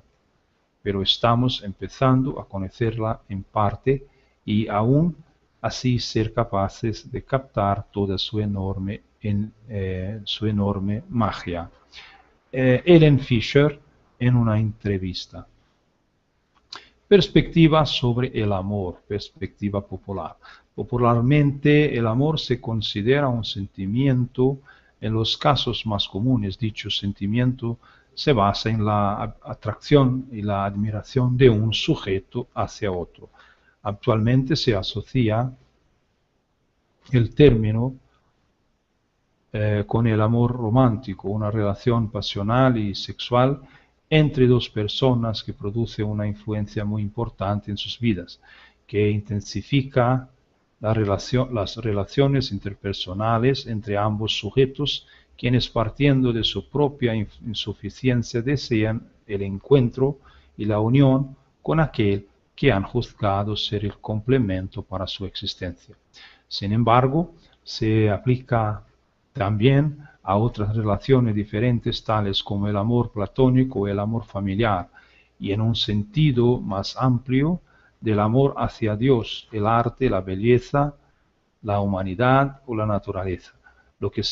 Speaker 1: pero estamos empezando a conocerla en parte y aún así ser capaces de captar toda su enorme magia. Helen Fisher en una entrevista. Perspectiva sobre el amor, perspectiva popular. Popularmente, el amor se considera un sentimiento. En los casos más comunes, dicho sentimiento se basa en la atracción y la admiración de un sujeto hacia otro. Actualmente se asocia el término con el amor romántico, una relación pasional y sexual entre dos personas que produce una influencia muy importante en sus vidas, que intensifica las relaciones interpersonales entre ambos sujetos, quienes, partiendo de su propia insuficiencia, desean el encuentro y la unión con aquel que han juzgado ser el complemento para su existencia. Sin embargo, se aplica también a otras relaciones diferentes, tales como el amor platónico o el amor familiar, y en un sentido más amplio, del amor hacia Dios, el arte, la belleza, la humanidad o la naturaleza, lo que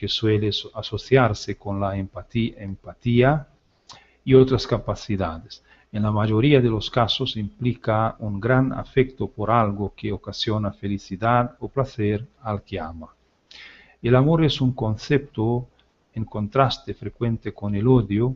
Speaker 1: suele asociarse con la empatía y otras capacidades. En la mayoría de los casos implica un gran afecto por algo que ocasiona felicidad o placer al que ama. El amor es un concepto en contraste frecuente con el odio,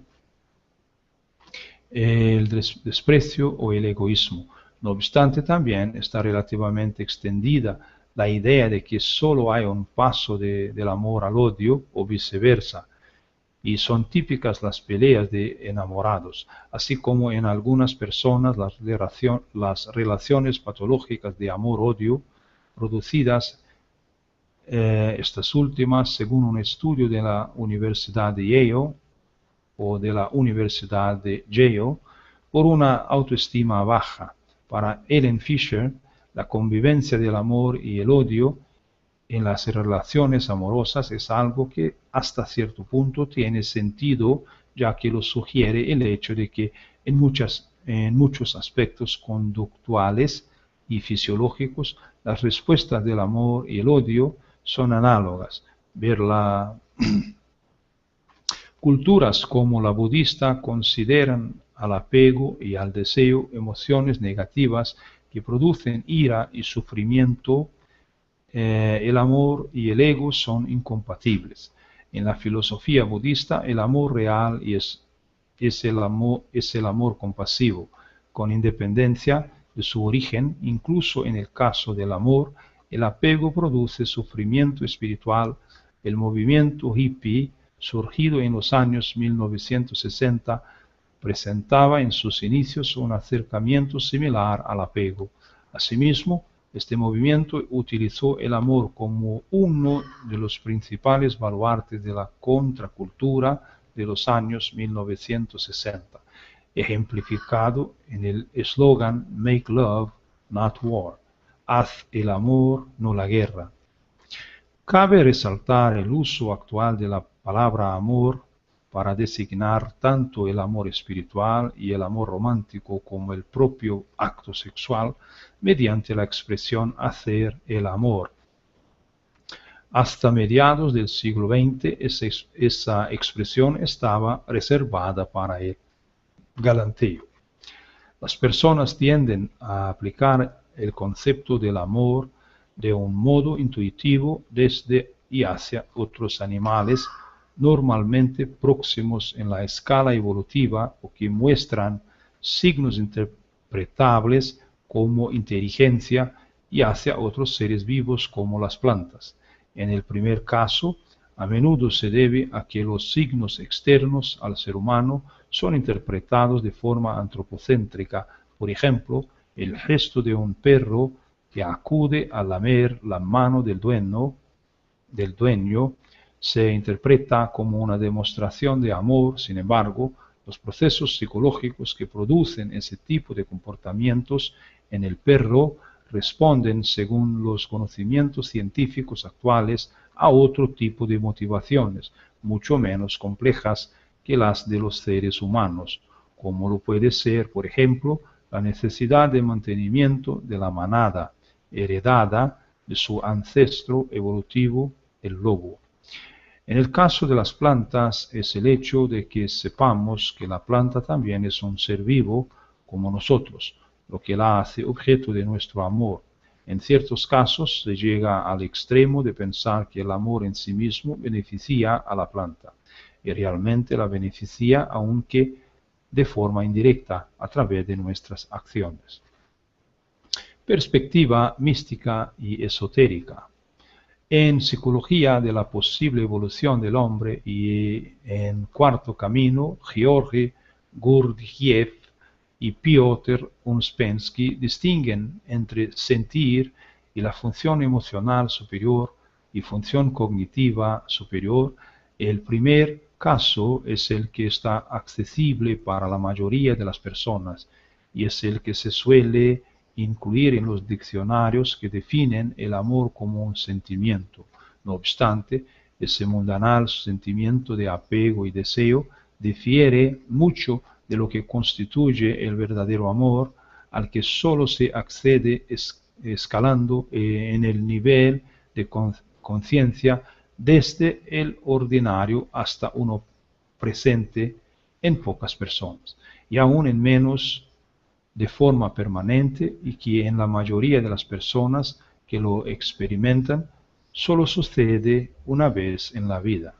Speaker 1: el desprecio o el egoísmo. No obstante, también está relativamente extendida la idea de que solo hay un paso del amor al odio o viceversa, y son típicas las peleas de enamorados, así como en algunas personas las relaciones patológicas de amor-odio, producidas estas últimas, según un estudio de la Universidad de Yale o de la Universidad de Yale, por una autoestima baja. Para Ellen Fisher, la convivencia del amor y el odio en las relaciones amorosas es algo que hasta cierto punto tiene sentido, ya que lo sugiere el hecho de que en muchos aspectos conductuales y fisiológicos, las respuestas del amor y el odio son análogas. Culturas como la budista consideran al apego y al deseo emociones negativas que producen ira y sufrimiento. El amor y el ego son incompatibles. En la filosofía budista, el amor real es el amor compasivo, con independencia de su origen. Incluso en el caso del amor, el apego produce sufrimiento espiritual. El movimiento hippie, surgido en los años 1960, presentaba en sus inicios un acercamiento similar al apego. Asimismo, este movimiento utilizó el amor como uno de los principales baluartes de la contracultura de los años 1960, ejemplificado en el eslogan "Make Love, Not War", haz el amor, no la guerra. Cabe resaltar el uso actual de la palabra amor para designar tanto el amor espiritual y el amor romántico como el propio acto sexual, mediante la expresión hacer el amor. Hasta mediados del siglo XX, esa expresión estaba reservada para el galanteo. Las personas tienden a aplicar el concepto del amor de un modo intuitivo desde y hacia otros animales, normalmente próximos en la escala evolutiva o que muestran signos interpretables como inteligencia, y hacia otros seres vivos como las plantas. En el primer caso, a menudo se debe a que los signos externos al ser humano son interpretados de forma antropocéntrica. Por ejemplo, el gesto de un perro que acude a lamer la mano del dueño se interpreta como una demostración de amor. Sin embargo, los procesos psicológicos que producen ese tipo de comportamientos en el perro responden, según los conocimientos científicos actuales, a otro tipo de motivaciones, mucho menos complejas que las de los seres humanos, como lo puede ser, por ejemplo, la necesidad de mantenimiento de la manada, heredada de su ancestro evolutivo, el lobo. En el caso de las plantas, es el hecho de que sepamos que la planta también es un ser vivo como nosotros, lo que la hace objeto de nuestro amor. En ciertos casos se llega al extremo de pensar que el amor en sí mismo beneficia a la planta, y realmente la beneficia, aunque de forma indirecta, a través de nuestras acciones. Perspectiva mística y esotérica. En Psicología de la posible evolución del hombre y en Cuarto Camino, Georgi Gurdjieff y Piotr Uspensky distinguen entre sentir y la función emocional superior y función cognitiva superior. El primer caso es el que está accesible para la mayoría de las personas y es el que se suele incluir en los diccionarios que definen el amor como un sentimiento. No obstante, ese mundanal sentimiento de apego y deseo difiere mucho de lo que constituye el verdadero amor, al que solo se accede escalando en el nivel de conciencia desde el ordinario hasta uno presente en pocas personas, y aún en menos de forma permanente, y que en la mayoría de las personas que lo experimentan solo sucede una vez en la vida.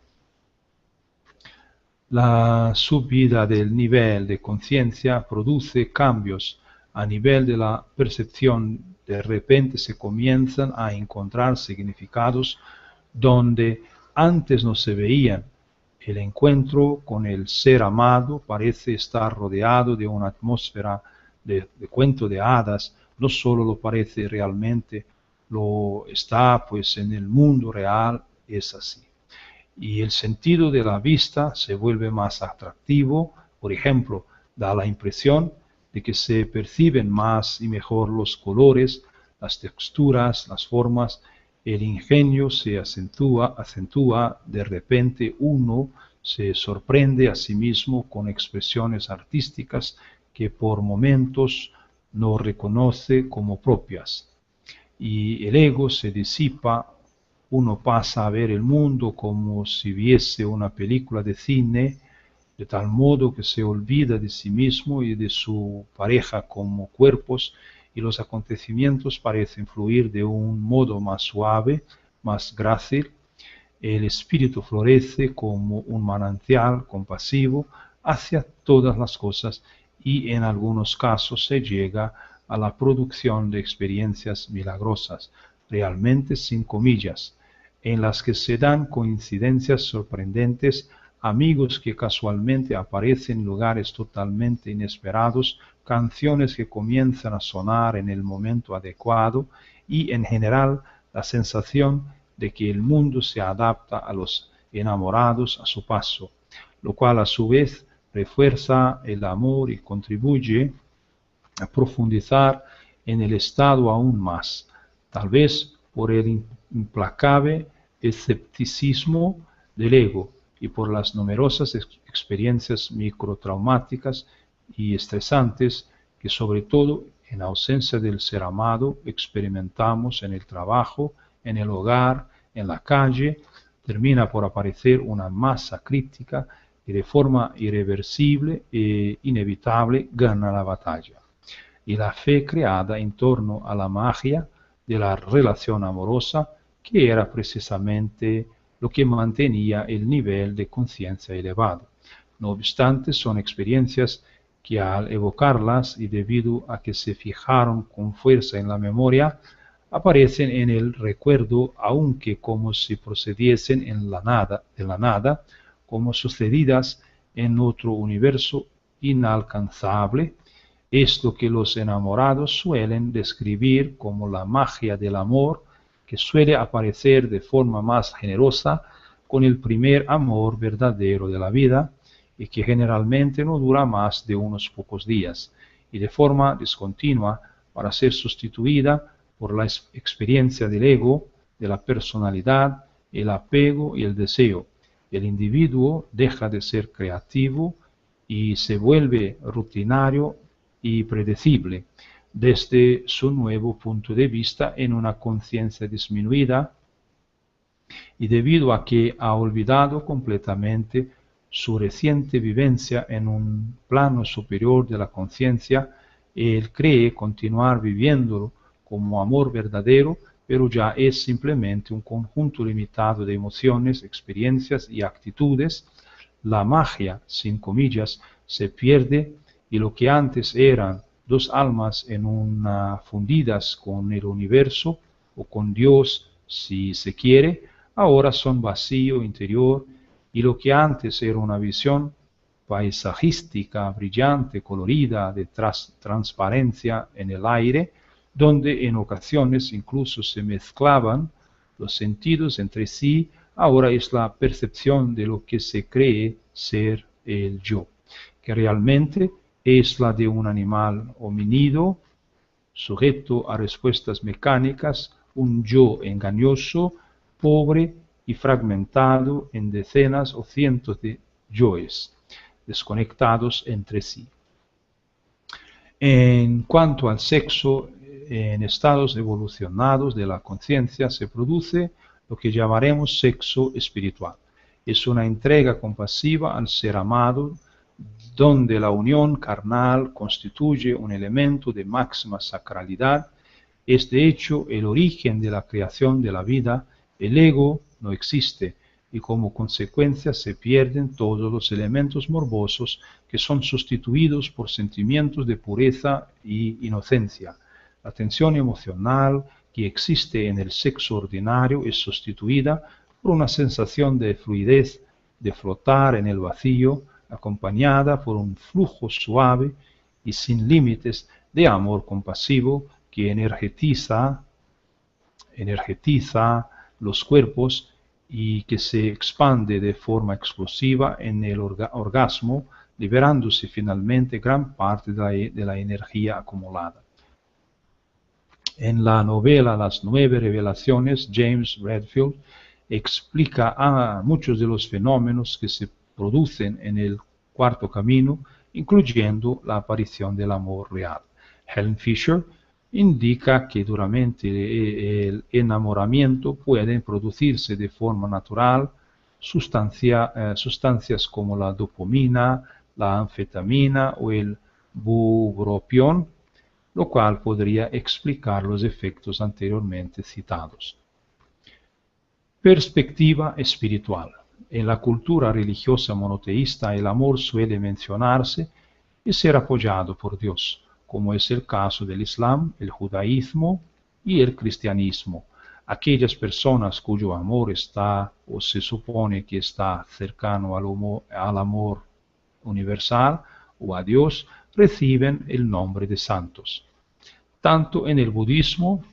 Speaker 1: La subida del nivel de conciencia produce cambios a nivel de la percepción. De repente se comienzan a encontrar significados donde antes no se veían. El encuentro con el ser amado parece estar rodeado de una atmósfera de cuento de hadas. No solo lo parece realmente, lo está pues en el mundo real, es así. Y el sentido de la vista se vuelve más atractivo, por ejemplo, da la impresión de que se perciben más y mejor los colores, las texturas, las formas, el ingenio se acentúa, de repente uno se sorprende a sí mismo con expresiones artísticas que por momentos no reconoce como propias. Y el ego se disipa, uno pasa a ver el mundo como si viese una película de cine, de tal modo que se olvida de sí mismo y de su pareja como cuerpos, y los acontecimientos parecen fluir de un modo más suave, más grácil. El espíritu florece como un manantial compasivo hacia todas las cosas y en algunos casos se llega a la producción de experiencias milagrosas, realmente sin comillas, en las que se dan coincidencias sorprendentes, amigos que casualmente aparecen en lugares totalmente inesperados, canciones que comienzan a sonar en el momento adecuado y en general la sensación de que el mundo se adapta a los enamorados a su paso, lo cual a su vez refuerza el amor y contribuye a profundizar en el estado aún más, tal vez por el implacable escepticismo del ego y por las numerosas experiencias microtraumáticas y estresantes que sobre todo en ausencia del ser amado experimentamos en el trabajo, en el hogar, en la calle, termina por aparecer una masa crítica y de forma irreversible e inevitable gana la batalla. Y la fe creada en torno a la magia de la relación amorosa, que era precisamente lo que mantenía el nivel de conciencia elevado. No obstante, son experiencias que al evocarlas y debido a que se fijaron con fuerza en la memoria, aparecen en el recuerdo, aunque como si procediesen de la nada, como sucedidas en otro universo inalcanzable. Es lo que los enamorados suelen describir como la magia del amor, que suele aparecer de forma más generosa con el primer amor verdadero de la vida y que generalmente no dura más de unos pocos días y de forma discontinua para ser sustituida por la experiencia del ego, de la personalidad, el apego y el deseo. El individuo deja de ser creativo y se vuelve rutinario y predecible desde su nuevo punto de vista en una conciencia disminuida y debido a que ha olvidado completamente su reciente vivencia en un plano superior de la conciencia, él cree continuar viviéndolo como amor verdadero, pero ya es simplemente un conjunto limitado de emociones, experiencias y actitudes. La magia, sin comillas, se pierde y lo que antes eran dos almas en una fundidas con el universo o con Dios, si se quiere, ahora son vacío interior y lo que antes era una visión paisajística, brillante, colorida, de transparencia en el aire, donde en ocasiones incluso se mezclaban los sentidos entre sí, ahora es la percepción de lo que se cree ser el yo, que realmente es la de un animal homínido, sujeto a respuestas mecánicas, un yo engañoso, pobre y fragmentado en decenas o cientos de yoes, desconectados entre sí. En cuanto al sexo, en estados evolucionados de la conciencia se produce lo que llamaremos sexo espiritual. Es una entrega compasiva al ser amado, donde la unión carnal constituye un elemento de máxima sacralidad. Es de hecho el origen de la creación de la vida. El ego no existe y como consecuencia se pierden todos los elementos morbosos que son sustituidos por sentimientos de pureza y inocencia. La tensión emocional que existe en el sexo ordinario es sustituida por una sensación de fluidez, de flotar en el vacío, acompañada por un flujo suave y sin límites de amor compasivo que energetiza energetiza los cuerpos y que se expande de forma explosiva en el orgasmo, liberándose finalmente gran parte de la energía acumulada. En la novela Las 9 Revelaciones, James Redfield explica a muchos de los fenómenos que se producen en el cuarto camino, incluyendo la aparición del amor real. Helen Fisher indica que durante el enamoramiento pueden producirse de forma natural sustancias como la dopamina, la anfetamina o el bupropión, lo cual podría explicar los efectos anteriormente citados. Perspectiva espiritual. En la cultura religiosa monoteísta el amor suele mencionarse y ser apoyado por Dios, como es el caso del Islam, el judaísmo y el cristianismo. Aquellas personas cuyo amor está o se supone que está cercano al amor universal o a Dios, reciben el nombre de santos. Tanto en el budismo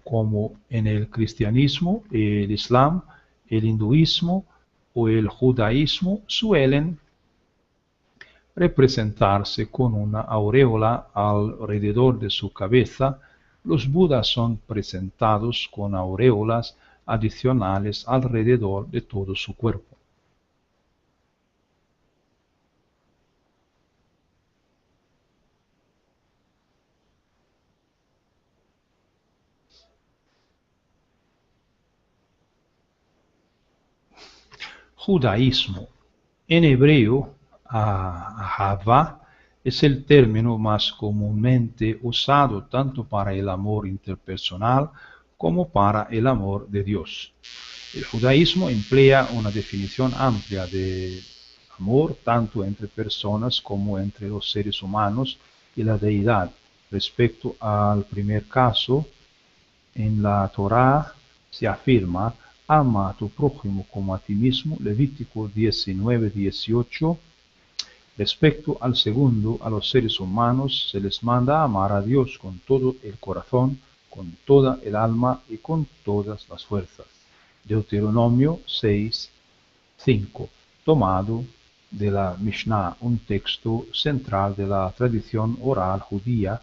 Speaker 1: como en el cristianismo, el islam, el hinduismo o el judaísmo suelen representarse con una aureola alrededor de su cabeza. Los budas son presentados con aureolas adicionales alrededor de todo su cuerpo. Judaísmo. En hebreo, Ahavá es el término más comúnmente usado tanto para el amor interpersonal como para el amor de Dios. El judaísmo emplea una definición amplia de amor tanto entre personas como entre los seres humanos y la deidad. Respecto al primer caso, en la Torá se afirma: ama a tu prójimo como a ti mismo, Levítico 19:18. Respecto al segundo, a los seres humanos se les manda a amar a Dios con todo el corazón, con toda el alma y con todas las fuerzas. Deuteronomio 6:5, tomado de la Mishnah, un texto central de la tradición oral judía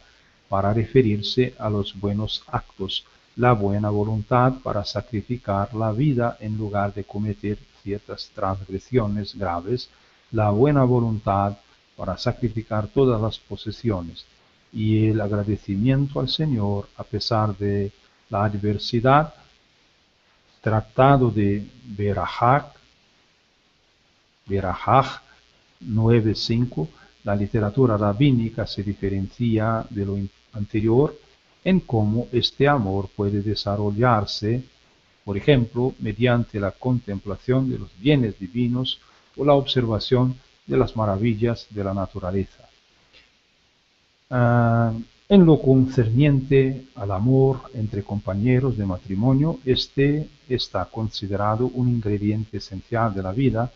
Speaker 1: para referirse a los buenos actos, la buena voluntad para sacrificar la vida en lugar de cometer ciertas transgresiones graves, la buena voluntad para sacrificar todas las posesiones, y el agradecimiento al Señor a pesar de la adversidad. Tratado de Berajah 9:5, la literatura rabínica se diferencia de lo anterior en cómo este amor puede desarrollarse, por ejemplo, mediante la contemplación de los bienes divinos o la observación de las maravillas de la naturaleza. En lo concerniente al amor entre compañeros de matrimonio, este está considerado un ingrediente esencial de la vida.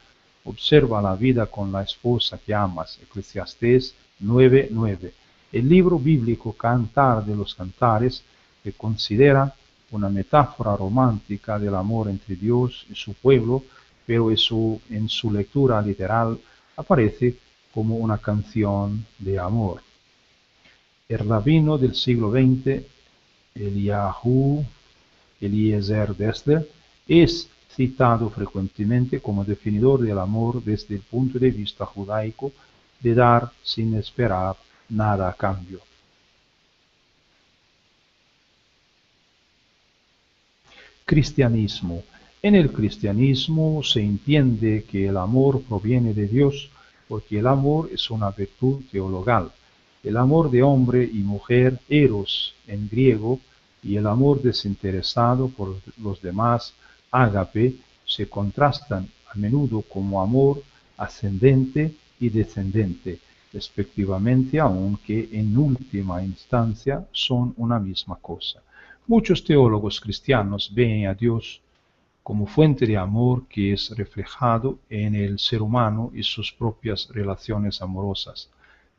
Speaker 1: Observa la vida con la esposa que amas, Eclesiastés 9:9. El libro bíblico Cantar de los Cantares se considera una metáfora romántica del amor entre Dios y su pueblo, pero en su lectura literal aparece como una canción de amor. El rabino del siglo XX, Eliyahu Eliezer Dessler, es citado frecuentemente como definidor del amor desde el punto de vista judaico, de dar sin esperar nada a cambio. Cristianismo. En el cristianismo se entiende que el amor proviene de Dios porque el amor es una virtud teologal. El amor de hombre y mujer, eros en griego, y el amor desinteresado por los demás, ágape, se contrastan a menudo como amor ascendente y descendente, respectivamente, aunque en última instancia son una misma cosa. Muchos teólogos cristianos ven a Dios como fuente de amor que es reflejado en el ser humano y sus propias relaciones amorosas.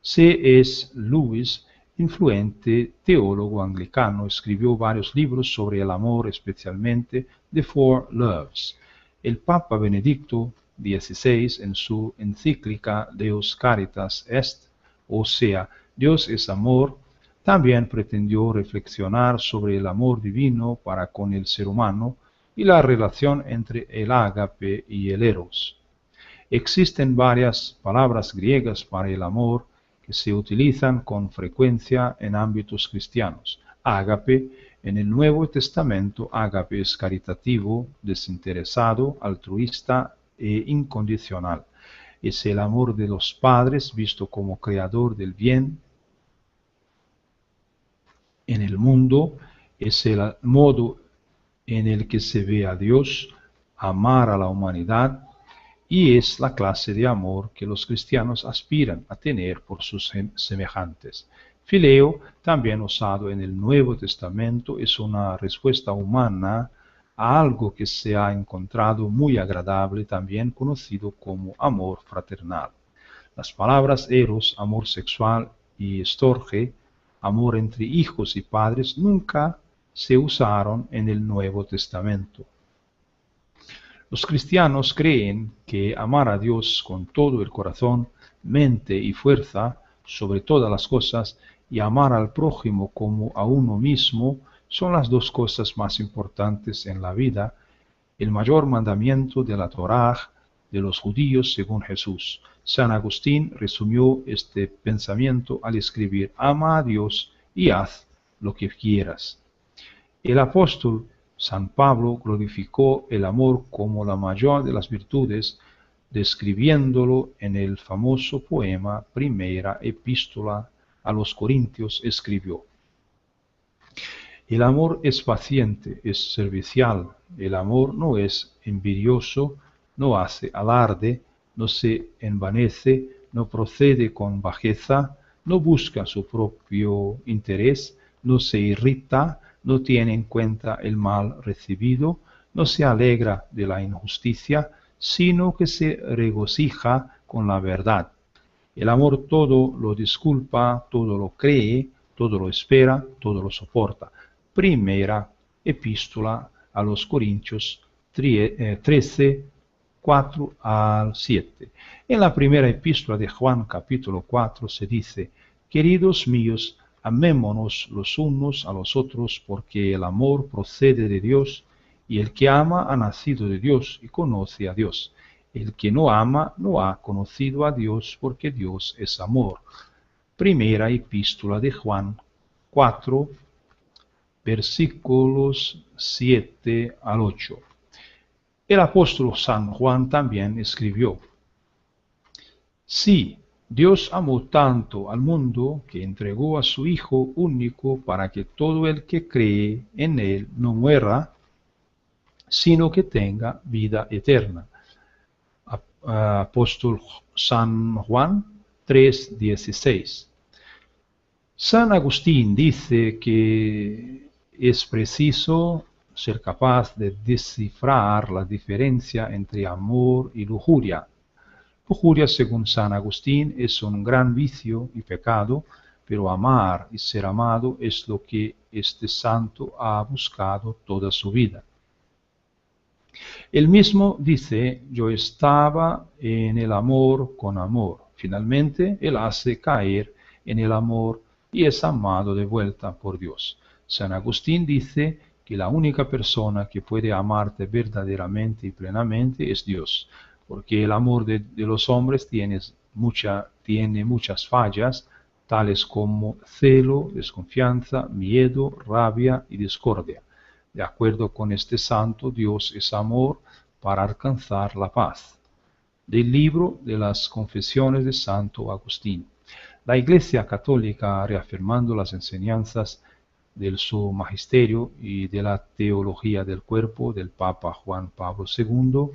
Speaker 1: C.S. Lewis influente teólogo anglicano, escribió varios libros sobre el amor, especialmente The Four Loves. El Papa Benedicto XVI, en su encíclica Deus Caritas Est, o sea, Dios es amor, también pretendió reflexionar sobre el amor divino para con el ser humano y la relación entre el ágape y el eros. Existen varias palabras griegas para el amor que se utilizan con frecuencia en ámbitos cristianos. Ágape, en el Nuevo Testamento, ágape es caritativo, desinteresado, altruista e incondicional. Es el amor de los padres visto como creador del bien en el mundo, es el modo en el que se ve a Dios, amar a la humanidad, y es la clase de amor que los cristianos aspiran a tener por sus semejantes. Fileo, también usado en el Nuevo Testamento, es una respuesta humana a algo que se ha encontrado muy agradable, también conocido como amor fraternal. Las palabras eros, amor sexual, y storge, amor entre hijos y padres, nunca se usaron en el Nuevo Testamento. Los cristianos creen que amar a Dios con todo el corazón, mente y fuerza, sobre todas las cosas, y amar al prójimo como a uno mismo, son las dos cosas más importantes en la vida, el mayor mandamiento de la Torá de los judíos según Jesús. San Agustín resumió este pensamiento al escribir: ama a Dios y haz lo que quieras. El apóstol San Pablo glorificó el amor como la mayor de las virtudes, describiéndolo en el famoso poema Primera Epístola a los Corintios. Escribió: el amor es paciente, es servicial, el amor no es envidioso, no hace alarde, no se envanece, no procede con bajeza, no busca su propio interés, no se irrita, no tiene en cuenta el mal recibido, no se alegra de la injusticia, sino que se regocija con la verdad. El amor todo lo disculpa, todo lo cree, todo lo espera, todo lo soporta. Primera Epístola a los Corintios 13, 4 al 7. En la primera epístola de Juan capítulo 4 se dice: queridos míos, amémonos los unos a los otros, porque el amor procede de Dios, y el que ama ha nacido de Dios y conoce a Dios. El que no ama no ha conocido a Dios, porque Dios es amor. Primera epístola de Juan 4, versículos 7 al 8. El apóstol San Juan también escribió: sí, Dios amó tanto al mundo que entregó a su Hijo único para que todo el que cree en Él no muera, sino que tenga vida eterna. Apóstol San Juan 3:16. San Agustín dice que es preciso ser capaz de descifrar la diferencia entre amor y lujuria. Lujuria, según San Agustín, es un gran vicio y pecado, pero amar y ser amado es lo que este santo ha buscado toda su vida. Él mismo dice: yo estaba en el amor con amor. Finalmente, él hace caer en el amor y es amado de vuelta por Dios. San Agustín dice que la única persona que puede amarte verdaderamente y plenamente es Dios, porque el amor de los hombres tiene muchas fallas, tales como celo, desconfianza, miedo, rabia y discordia. De acuerdo con este santo, Dios es amor para alcanzar la paz. Del libro de las Confesiones de Santo Agustín. La Iglesia Católica, reafirmando las enseñanzas de su magisterio y de la teología del cuerpo del Papa Juan Pablo II,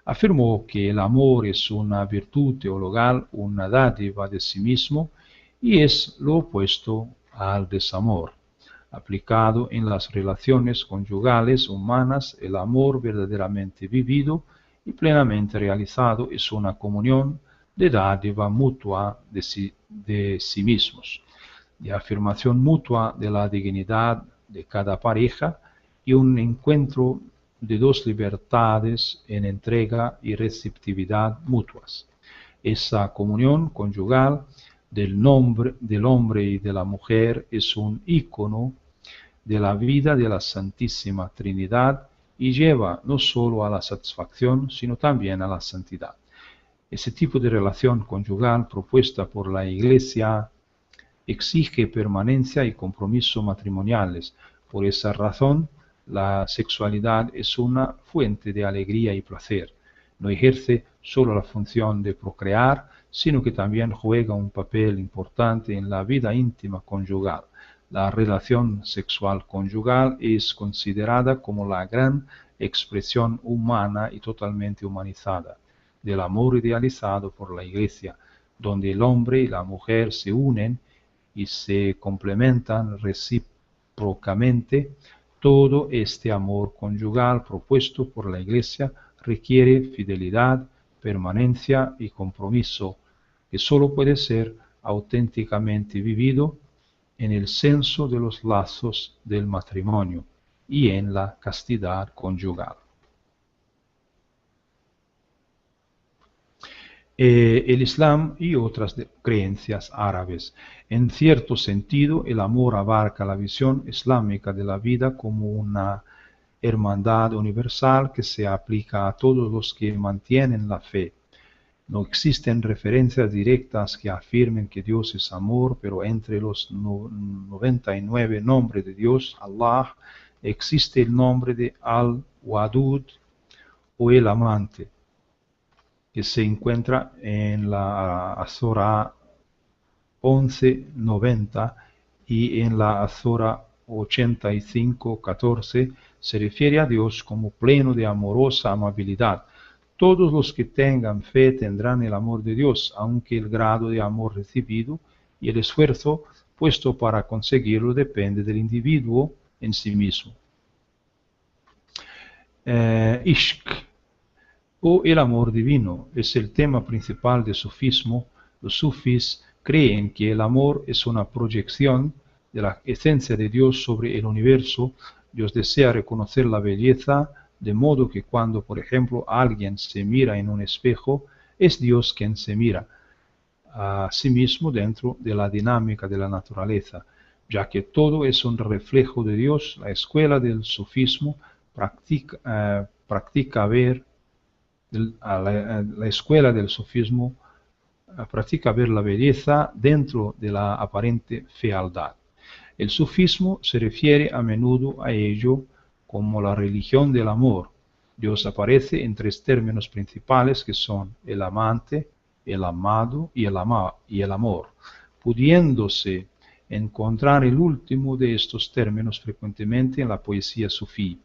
Speaker 1: afirmó que el amor es una virtud teologal, una dádiva de sí mismo, y es lo opuesto al desamor. Aplicado en las relaciones conyugales humanas, el amor verdaderamente vivido y plenamente realizado es una comunión de dádiva mutua de sí mismos. de afirmación mutua de la dignidad de cada pareja y un encuentro de dos libertades en entrega y receptividad mutuas. Esa comunión conyugal del hombre y de la mujer es un ícono de la vida de la Santísima Trinidad y lleva no solo a la satisfacción, sino también a la santidad. Ese tipo de relación conyugal propuesta por la Iglesia exige permanencia y compromiso matrimoniales. Por esa razón, la sexualidad es una fuente de alegría y placer. No ejerce solo la función de procrear, sino que también juega un papel importante en la vida íntima conyugal. La relación sexual conyugal es considerada como la gran expresión humana y totalmente humanizada del amor idealizado por la Iglesia, donde el hombre y la mujer se unen y se complementan recíprocamente. Todo este amor conyugal propuesto por la Iglesia requiere fidelidad, permanencia y compromiso, que solo puede ser auténticamente vivido en el senso de los lazos del matrimonio y en la castidad conyugal. El Islam y otras creencias árabes. En cierto sentido, el amor abarca la visión islámica de la vida como una hermandad universal que se aplica a todos los que mantienen la fe. No existen referencias directas que afirmen que Dios es amor, pero entre los 99 nombres de Dios, Allah, existe el nombre de Al-Wadud o el amante, que se encuentra en la Surah 11:90 y en la Surah 85:14 se refiere a Dios como pleno de amorosa amabilidad. Todos los que tengan fe tendrán el amor de Dios, aunque el grado de amor recibido y el esfuerzo puesto para conseguirlo depende del individuo en sí mismo. Ishq o el amor divino es el tema principal del sufismo. Los sufís creen que el amor es una proyección de la esencia de Dios sobre el universo. Dios desea reconocer la belleza, de modo que cuando, por ejemplo, alguien se mira en un espejo, es Dios quien se mira a sí mismo dentro de la dinámica de la naturaleza, ya que todo es un reflejo de Dios. La escuela del sufismo practica ver la escuela del sufismo practica ver la belleza dentro de la aparente fealdad. El sufismo se refiere a menudo a ello como la religión del amor. Dios aparece en tres términos principales que son el amante, el amado y el amor, pudiéndose encontrar el último de estos términos frecuentemente en la poesía sufí.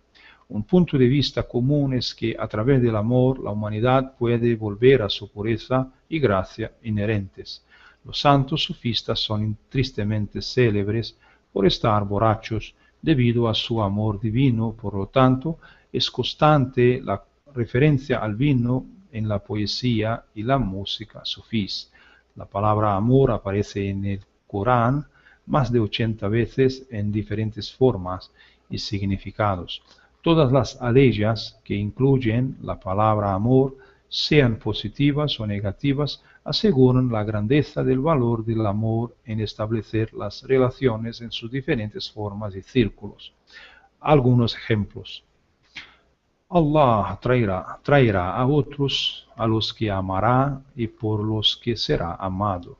Speaker 1: Un punto de vista común es que a través del amor la humanidad puede volver a su pureza y gracia inherentes. Los santos sufistas son tristemente célebres por estar borrachos debido a su amor divino. Por lo tanto, es constante la referencia al vino en la poesía y la música sufís. La palabra amor aparece en el Corán más de 80 veces en diferentes formas y significados. Todas las aleyas que incluyen la palabra amor, sean positivas o negativas, aseguran la grandeza del valor del amor en establecer las relaciones en sus diferentes formas y círculos. Algunos ejemplos. Allah traerá a otros a los que amará y por los que será amado.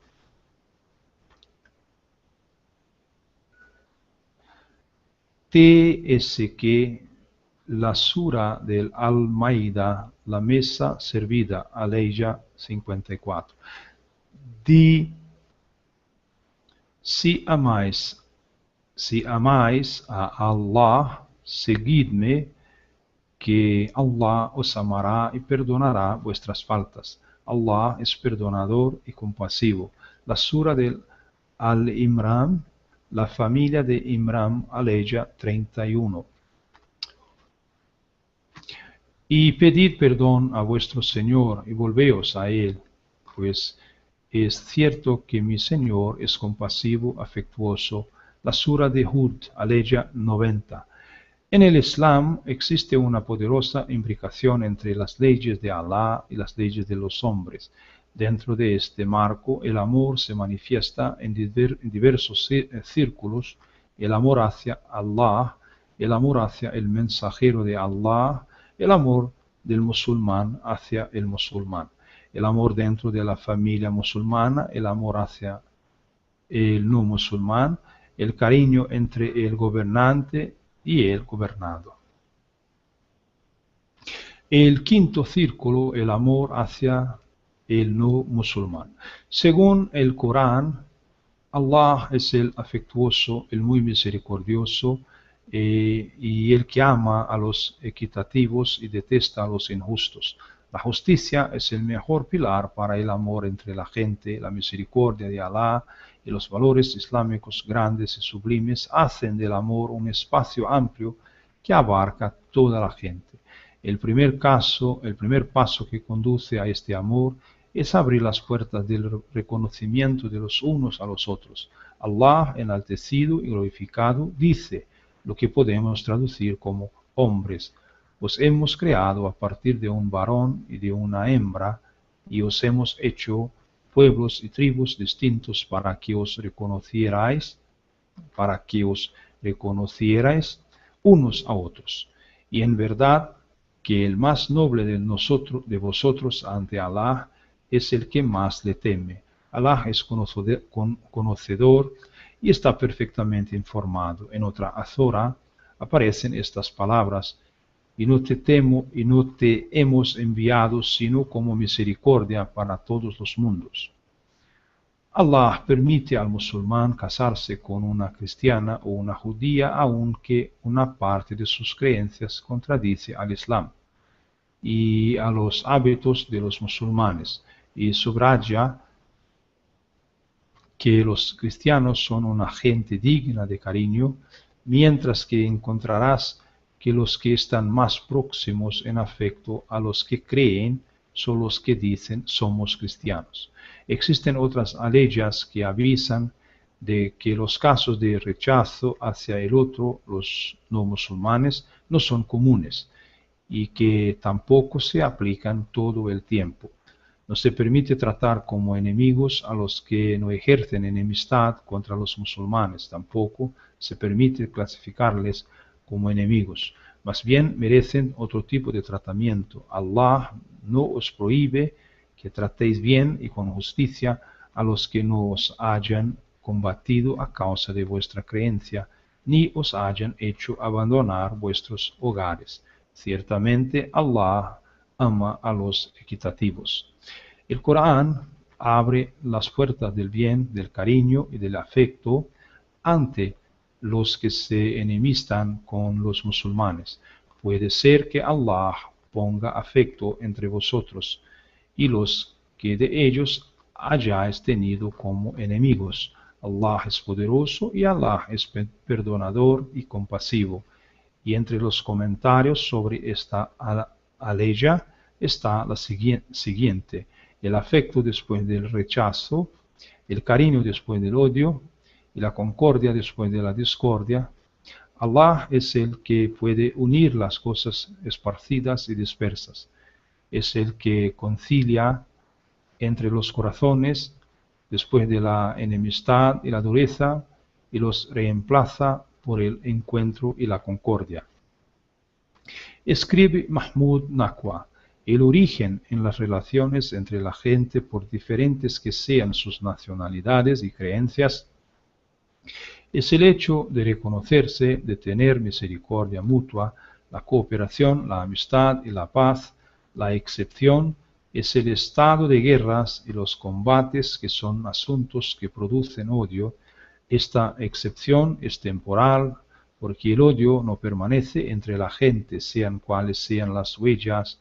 Speaker 1: TSK, la sura del Al-Maida, la mesa servida, aleya 54. Di, si amáis a Allah, seguidme, que Allah os amará y perdonará vuestras faltas. Allah es perdonador y compasivo. La sura del Al-Imran, la familia de Imran, aleya 31. Y pedid perdón a vuestro Señor y volveos a Él, pues es cierto que mi Señor es compasivo, afectuoso. La Sura de Hud, aleya 90. En el Islam existe una poderosa imbricación entre las leyes de Allah y las leyes de los hombres. Dentro de este marco, el amor se manifiesta en diversos círculos: el amor hacia Allah, el amor hacia el mensajero de Allah, el amor del musulmán hacia el musulmán, el amor dentro de la familia musulmana, el amor hacia el no musulmán, el cariño entre el gobernante y el gobernado. El quinto círculo, el amor hacia el no musulmán. Según el Corán, Allah es el afectuoso, el muy misericordioso, y el que ama a los equitativos y detesta a los injustos. La justicia es el mejor pilar para el amor entre la gente. La misericordia de Allah y los valores islámicos grandes y sublimes hacen del amor un espacio amplio que abarca toda la gente. El primer paso que conduce a este amor es abrir las puertas del reconocimiento de los unos a los otros. Allah, enaltecido y glorificado, dice lo que podemos traducir como: hombres, os hemos creado a partir de un varón y de una hembra, y os hemos hecho pueblos y tribus distintos para que os reconocierais unos a otros. Y en verdad que el más noble de vosotros ante Allah es el que más le teme. Allah es conocedor y está perfectamente informado. En otra azora aparecen estas palabras: y no te temo y no te hemos enviado sino como misericordia para todos los mundos. Allah permite al musulmán casarse con una cristiana o una judía, aunque una parte de sus creencias contradice al Islam y a los hábitos de los musulmanes, y subraya que los cristianos son una gente digna de cariño, mientras que encontrarás que los que están más próximos en afecto a los que creen son los que dicen somos cristianos. Existen otras aleyas que avisan de que los casos de rechazo hacia el otro, los no musulmanes, no son comunes y que tampoco se aplican todo el tiempo. No se permite tratar como enemigos a los que no ejercen enemistad contra los musulmanes. Tampoco se permite clasificarles como enemigos. Más bien merecen otro tipo de tratamiento. Allah no os prohíbe que tratéis bien y con justicia a los que no os hayan combatido a causa de vuestra creencia, ni os hayan hecho abandonar vuestros hogares. Ciertamente Allah ama a los equitativos. El Corán abre las puertas del bien, del cariño y del afecto ante los que se enemistan con los musulmanes. Puede ser que Allah ponga afecto entre vosotros y los que de ellos hayáis tenido como enemigos. Allah es poderoso y Allah es perdonador y compasivo. Y entre los comentarios sobre esta aleya está la siguiente: el afecto después del rechazo, el cariño después del odio y la concordia después de la discordia. Allah es el que puede unir las cosas esparcidas y dispersas. Es el que concilia entre los corazones después de la enemistad y la dureza y los reemplaza por el encuentro y la concordia. Escribe Mahmud Naqwa: el origen en las relaciones entre la gente, por diferentes que sean sus nacionalidades y creencias, es el hecho de reconocerse, de tener misericordia mutua, la cooperación, la amistad y la paz. La excepción es el estado de guerras y los combates, que son asuntos que producen odio. Esta excepción es temporal, porque el odio no permanece entre la gente, sean cuales sean las huellas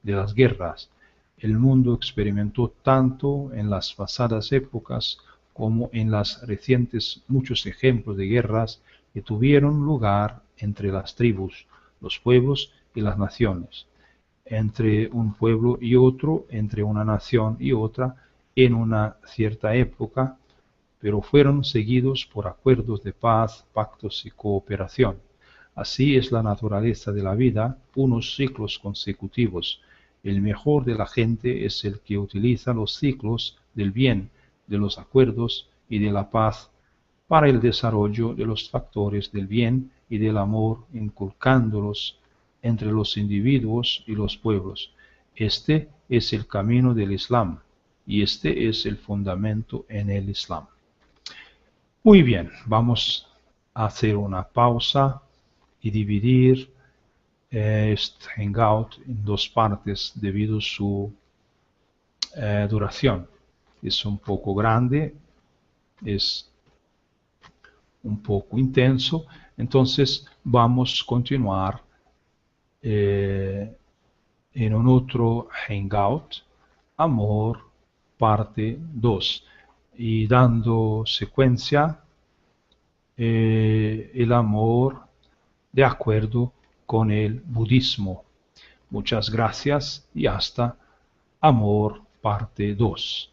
Speaker 1: de las guerras. El mundo experimentó tanto en las pasadas épocas como en las recientes muchos ejemplos de guerras que tuvieron lugar entre las tribus, los pueblos y las naciones, entre un pueblo y otro, entre una nación y otra, en una cierta época, pero fueron seguidos por acuerdos de paz, pactos y cooperación. Así es la naturaleza de la vida, unos ciclos consecutivos. El mejor de la gente es el que utiliza los ciclos del bien, de los acuerdos y de la paz para el desarrollo de los factores del bien y del amor, inculcándolos entre los individuos y los pueblos. Este es el camino del Islam y este es el fundamento en el Islam. Muy bien, vamos a hacer una pausa y dividir este hangout en dos partes debido a su duración. Es un poco grande, es un poco intenso, entonces vamos a continuar en un otro hangout, amor, parte 2, y dando secuencia el amor de acuerdo con el budismo. Muchas gracias y hasta amor, parte 2.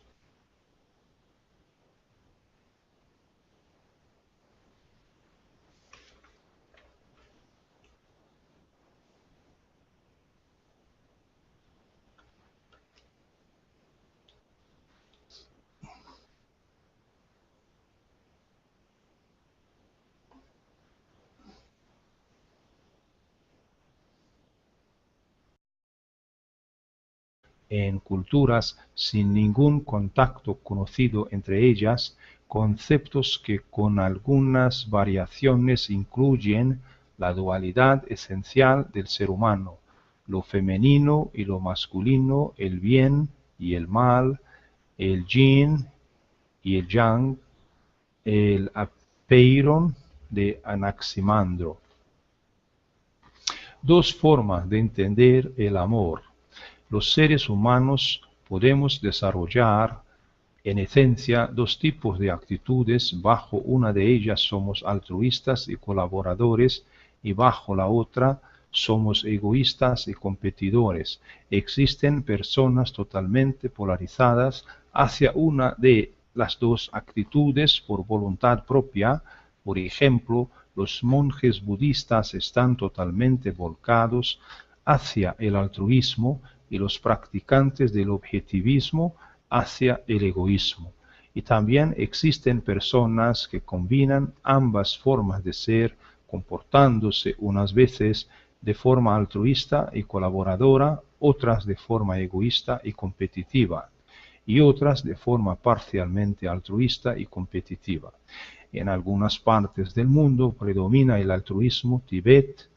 Speaker 1: En culturas sin ningún contacto conocido entre ellas, conceptos que con algunas variaciones incluyen la dualidad esencial del ser humano, lo femenino y lo masculino, el bien y el mal, el yin y el yang, el apeiron de Anaximandro. Dos formas de entender el amor. Los seres humanos podemos desarrollar en esencia dos tipos de actitudes. Bajo una de ellas somos altruistas y colaboradores y bajo la otra somos egoístas y competidores. Existen personas totalmente polarizadas hacia una de las dos actitudes por voluntad propia. Por ejemplo, los monjes budistas están totalmente volcados hacia el altruismo y los practicantes del objetivismo hacia el egoísmo. Y también existen personas que combinan ambas formas de ser, comportándose unas veces de forma altruista y colaboradora, otras de forma egoísta y competitiva, y otras de forma parcialmente altruista y competitiva. En algunas partes del mundo predomina el altruismo, Tibet,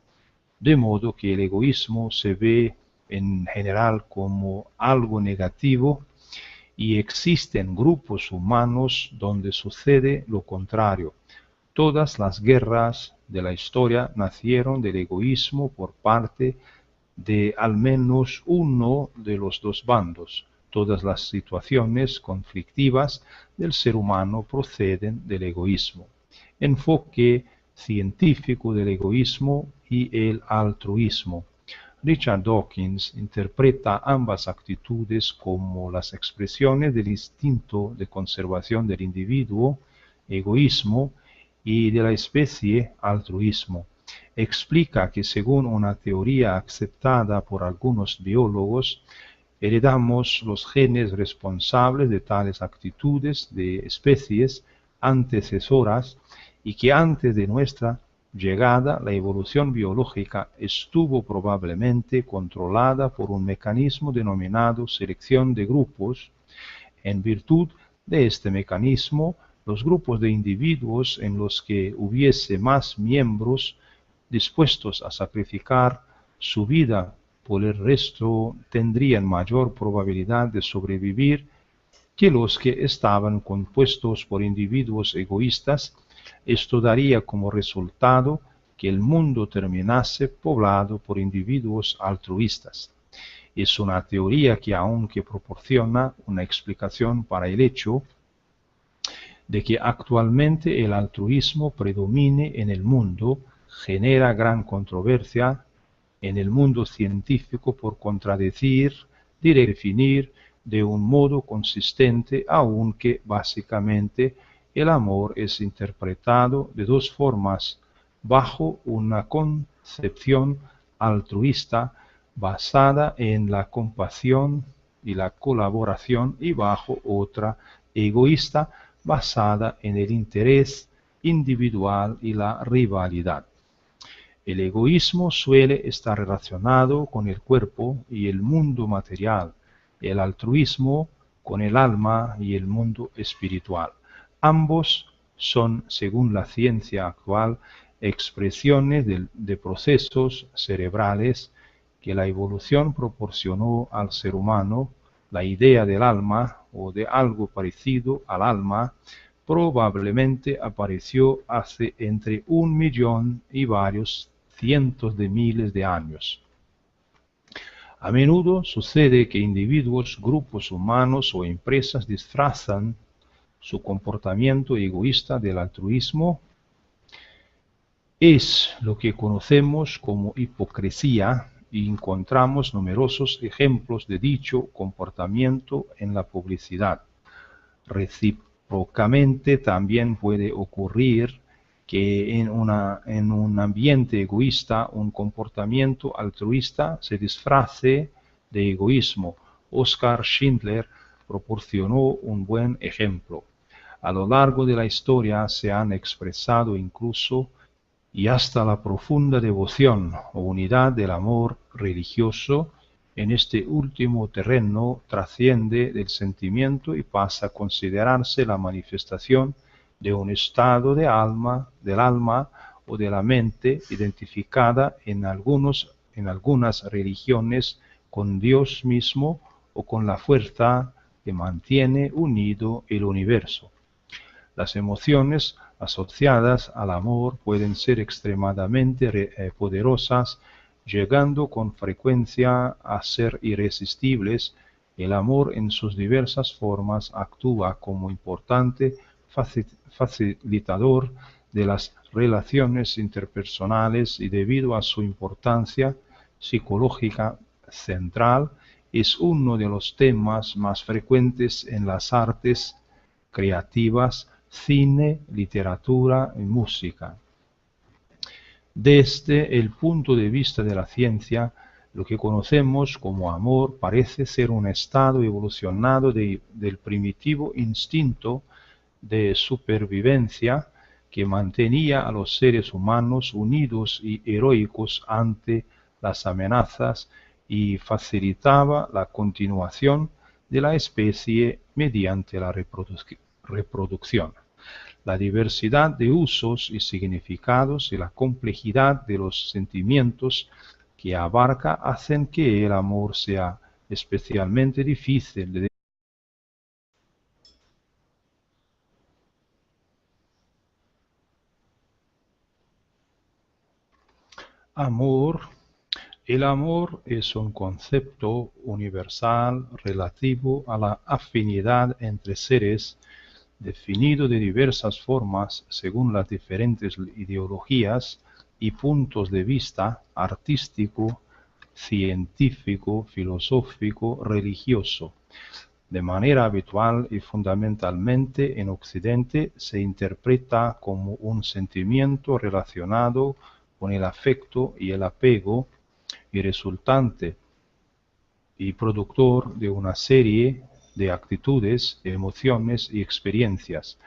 Speaker 1: de modo que el egoísmo se ve en general como algo negativo, y existen grupos humanos donde sucede lo contrario. Todas las guerras de la historia nacieron del egoísmo por parte de al menos uno de los dos bandos. Todas las situaciones conflictivas del ser humano proceden del egoísmo. Enfoque científico del egoísmo y el altruismo. Richard Dawkins interpreta ambas actitudes como las expresiones del instinto de conservación del individuo, egoísmo, y de la especie, altruismo. Explica que según una teoría aceptada por algunos biólogos, heredamos los genes responsables de tales actitudes de especies antecesoras y que antes de nuestra llegada la evolución biológica estuvo probablemente controlada por un mecanismo denominado selección de grupos. En virtud de este mecanismo, los grupos de individuos en los que hubiese más miembros dispuestos a sacrificar su vida por el resto tendrían mayor probabilidad de sobrevivir que los que estaban compuestos por individuos egoístas. Esto daría como resultado que el mundo terminase poblado por individuos altruistas. Es una teoría que, aunque proporciona una explicación para el hecho de que actualmente el altruismo predomine en el mundo, genera gran controversia en el mundo científico por contradecir, definir de un modo consistente, aunque básicamente el amor es interpretado de dos formas, bajo una concepción altruista basada en la compasión y la colaboración, y bajo otra egoísta basada en el interés individual y la rivalidad. El egoísmo suele estar relacionado con el cuerpo y el mundo material, el altruismo con el alma y el mundo espiritual. Ambos son, según la ciencia actual, expresiones de procesos cerebrales que la evolución proporcionó al ser humano. La idea del alma o de algo parecido al alma probablemente apareció hace entre 1.000.000 y varios cientos de miles de años. A menudo sucede que individuos, grupos humanos o empresas disfrazan su comportamiento egoísta del altruismo. Es lo que conocemos como hipocresía, y encontramos numerosos ejemplos de dicho comportamiento en la publicidad. Recíprocamente también puede ocurrir que en un ambiente egoísta un comportamiento altruista se disfrace de egoísmo. Oskar Schindler proporcionó un buen ejemplo. A lo largo de la historia se han expresado incluso y hasta la profunda devoción o unidad del amor religioso. En este último terreno trasciende del sentimiento y pasa a considerarse la manifestación de un estado del alma o de la mente identificada en algunas religiones con Dios mismo o con la fuerza que mantiene unido el universo. Las emociones asociadas al amor pueden ser extremadamente poderosas, llegando con frecuencia a ser irresistibles. El amor en sus diversas formas actúa como importante facilitador de las relaciones interpersonales y, debido a su importancia psicológica central, es uno de los temas más frecuentes en las artes creativas, cine, literatura y música. Desde el punto de vista de la ciencia, lo que conocemos como amor parece ser un estado evolucionado del primitivo instinto de supervivencia que mantenía a los seres humanos unidos y heroicos ante las amenazas y facilitaba la continuación de la especie mediante la reproducción. La diversidad de usos y significados y la complejidad de los sentimientos que abarca hacen que el amor sea especialmente difícil de amor. El amor es un concepto universal relativo a la afinidad entre seres, definido de diversas formas según las diferentes ideologías y puntos de vista: artístico, científico, filosófico, religioso. De manera habitual y fundamentalmente en Occidente se interpreta como un sentimiento relacionado con el afecto y el apego, y resultante y productor de una serie de actitudes, emociones y experiencias.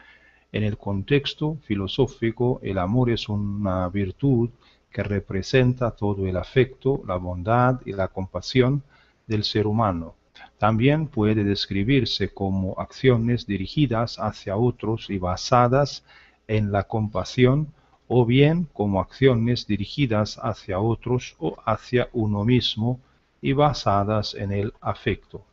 Speaker 1: En el contexto filosófico, el amor es una virtud que representa todo el afecto, la bondad y la compasión del ser humano. También puede describirse como acciones dirigidas hacia otros y basadas en la compasión, o bien como acciones dirigidas hacia otros o hacia uno mismo y basadas en el afecto.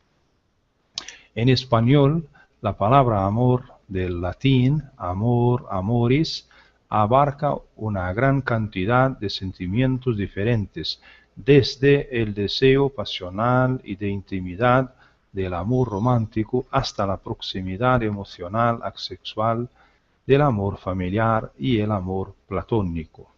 Speaker 1: En español, la palabra amor, del latín amor, amoris, abarca una gran cantidad de sentimientos diferentes, desde el deseo pasional y de intimidad del amor romántico hasta la proximidad emocional asexual del amor familiar y el amor platónico.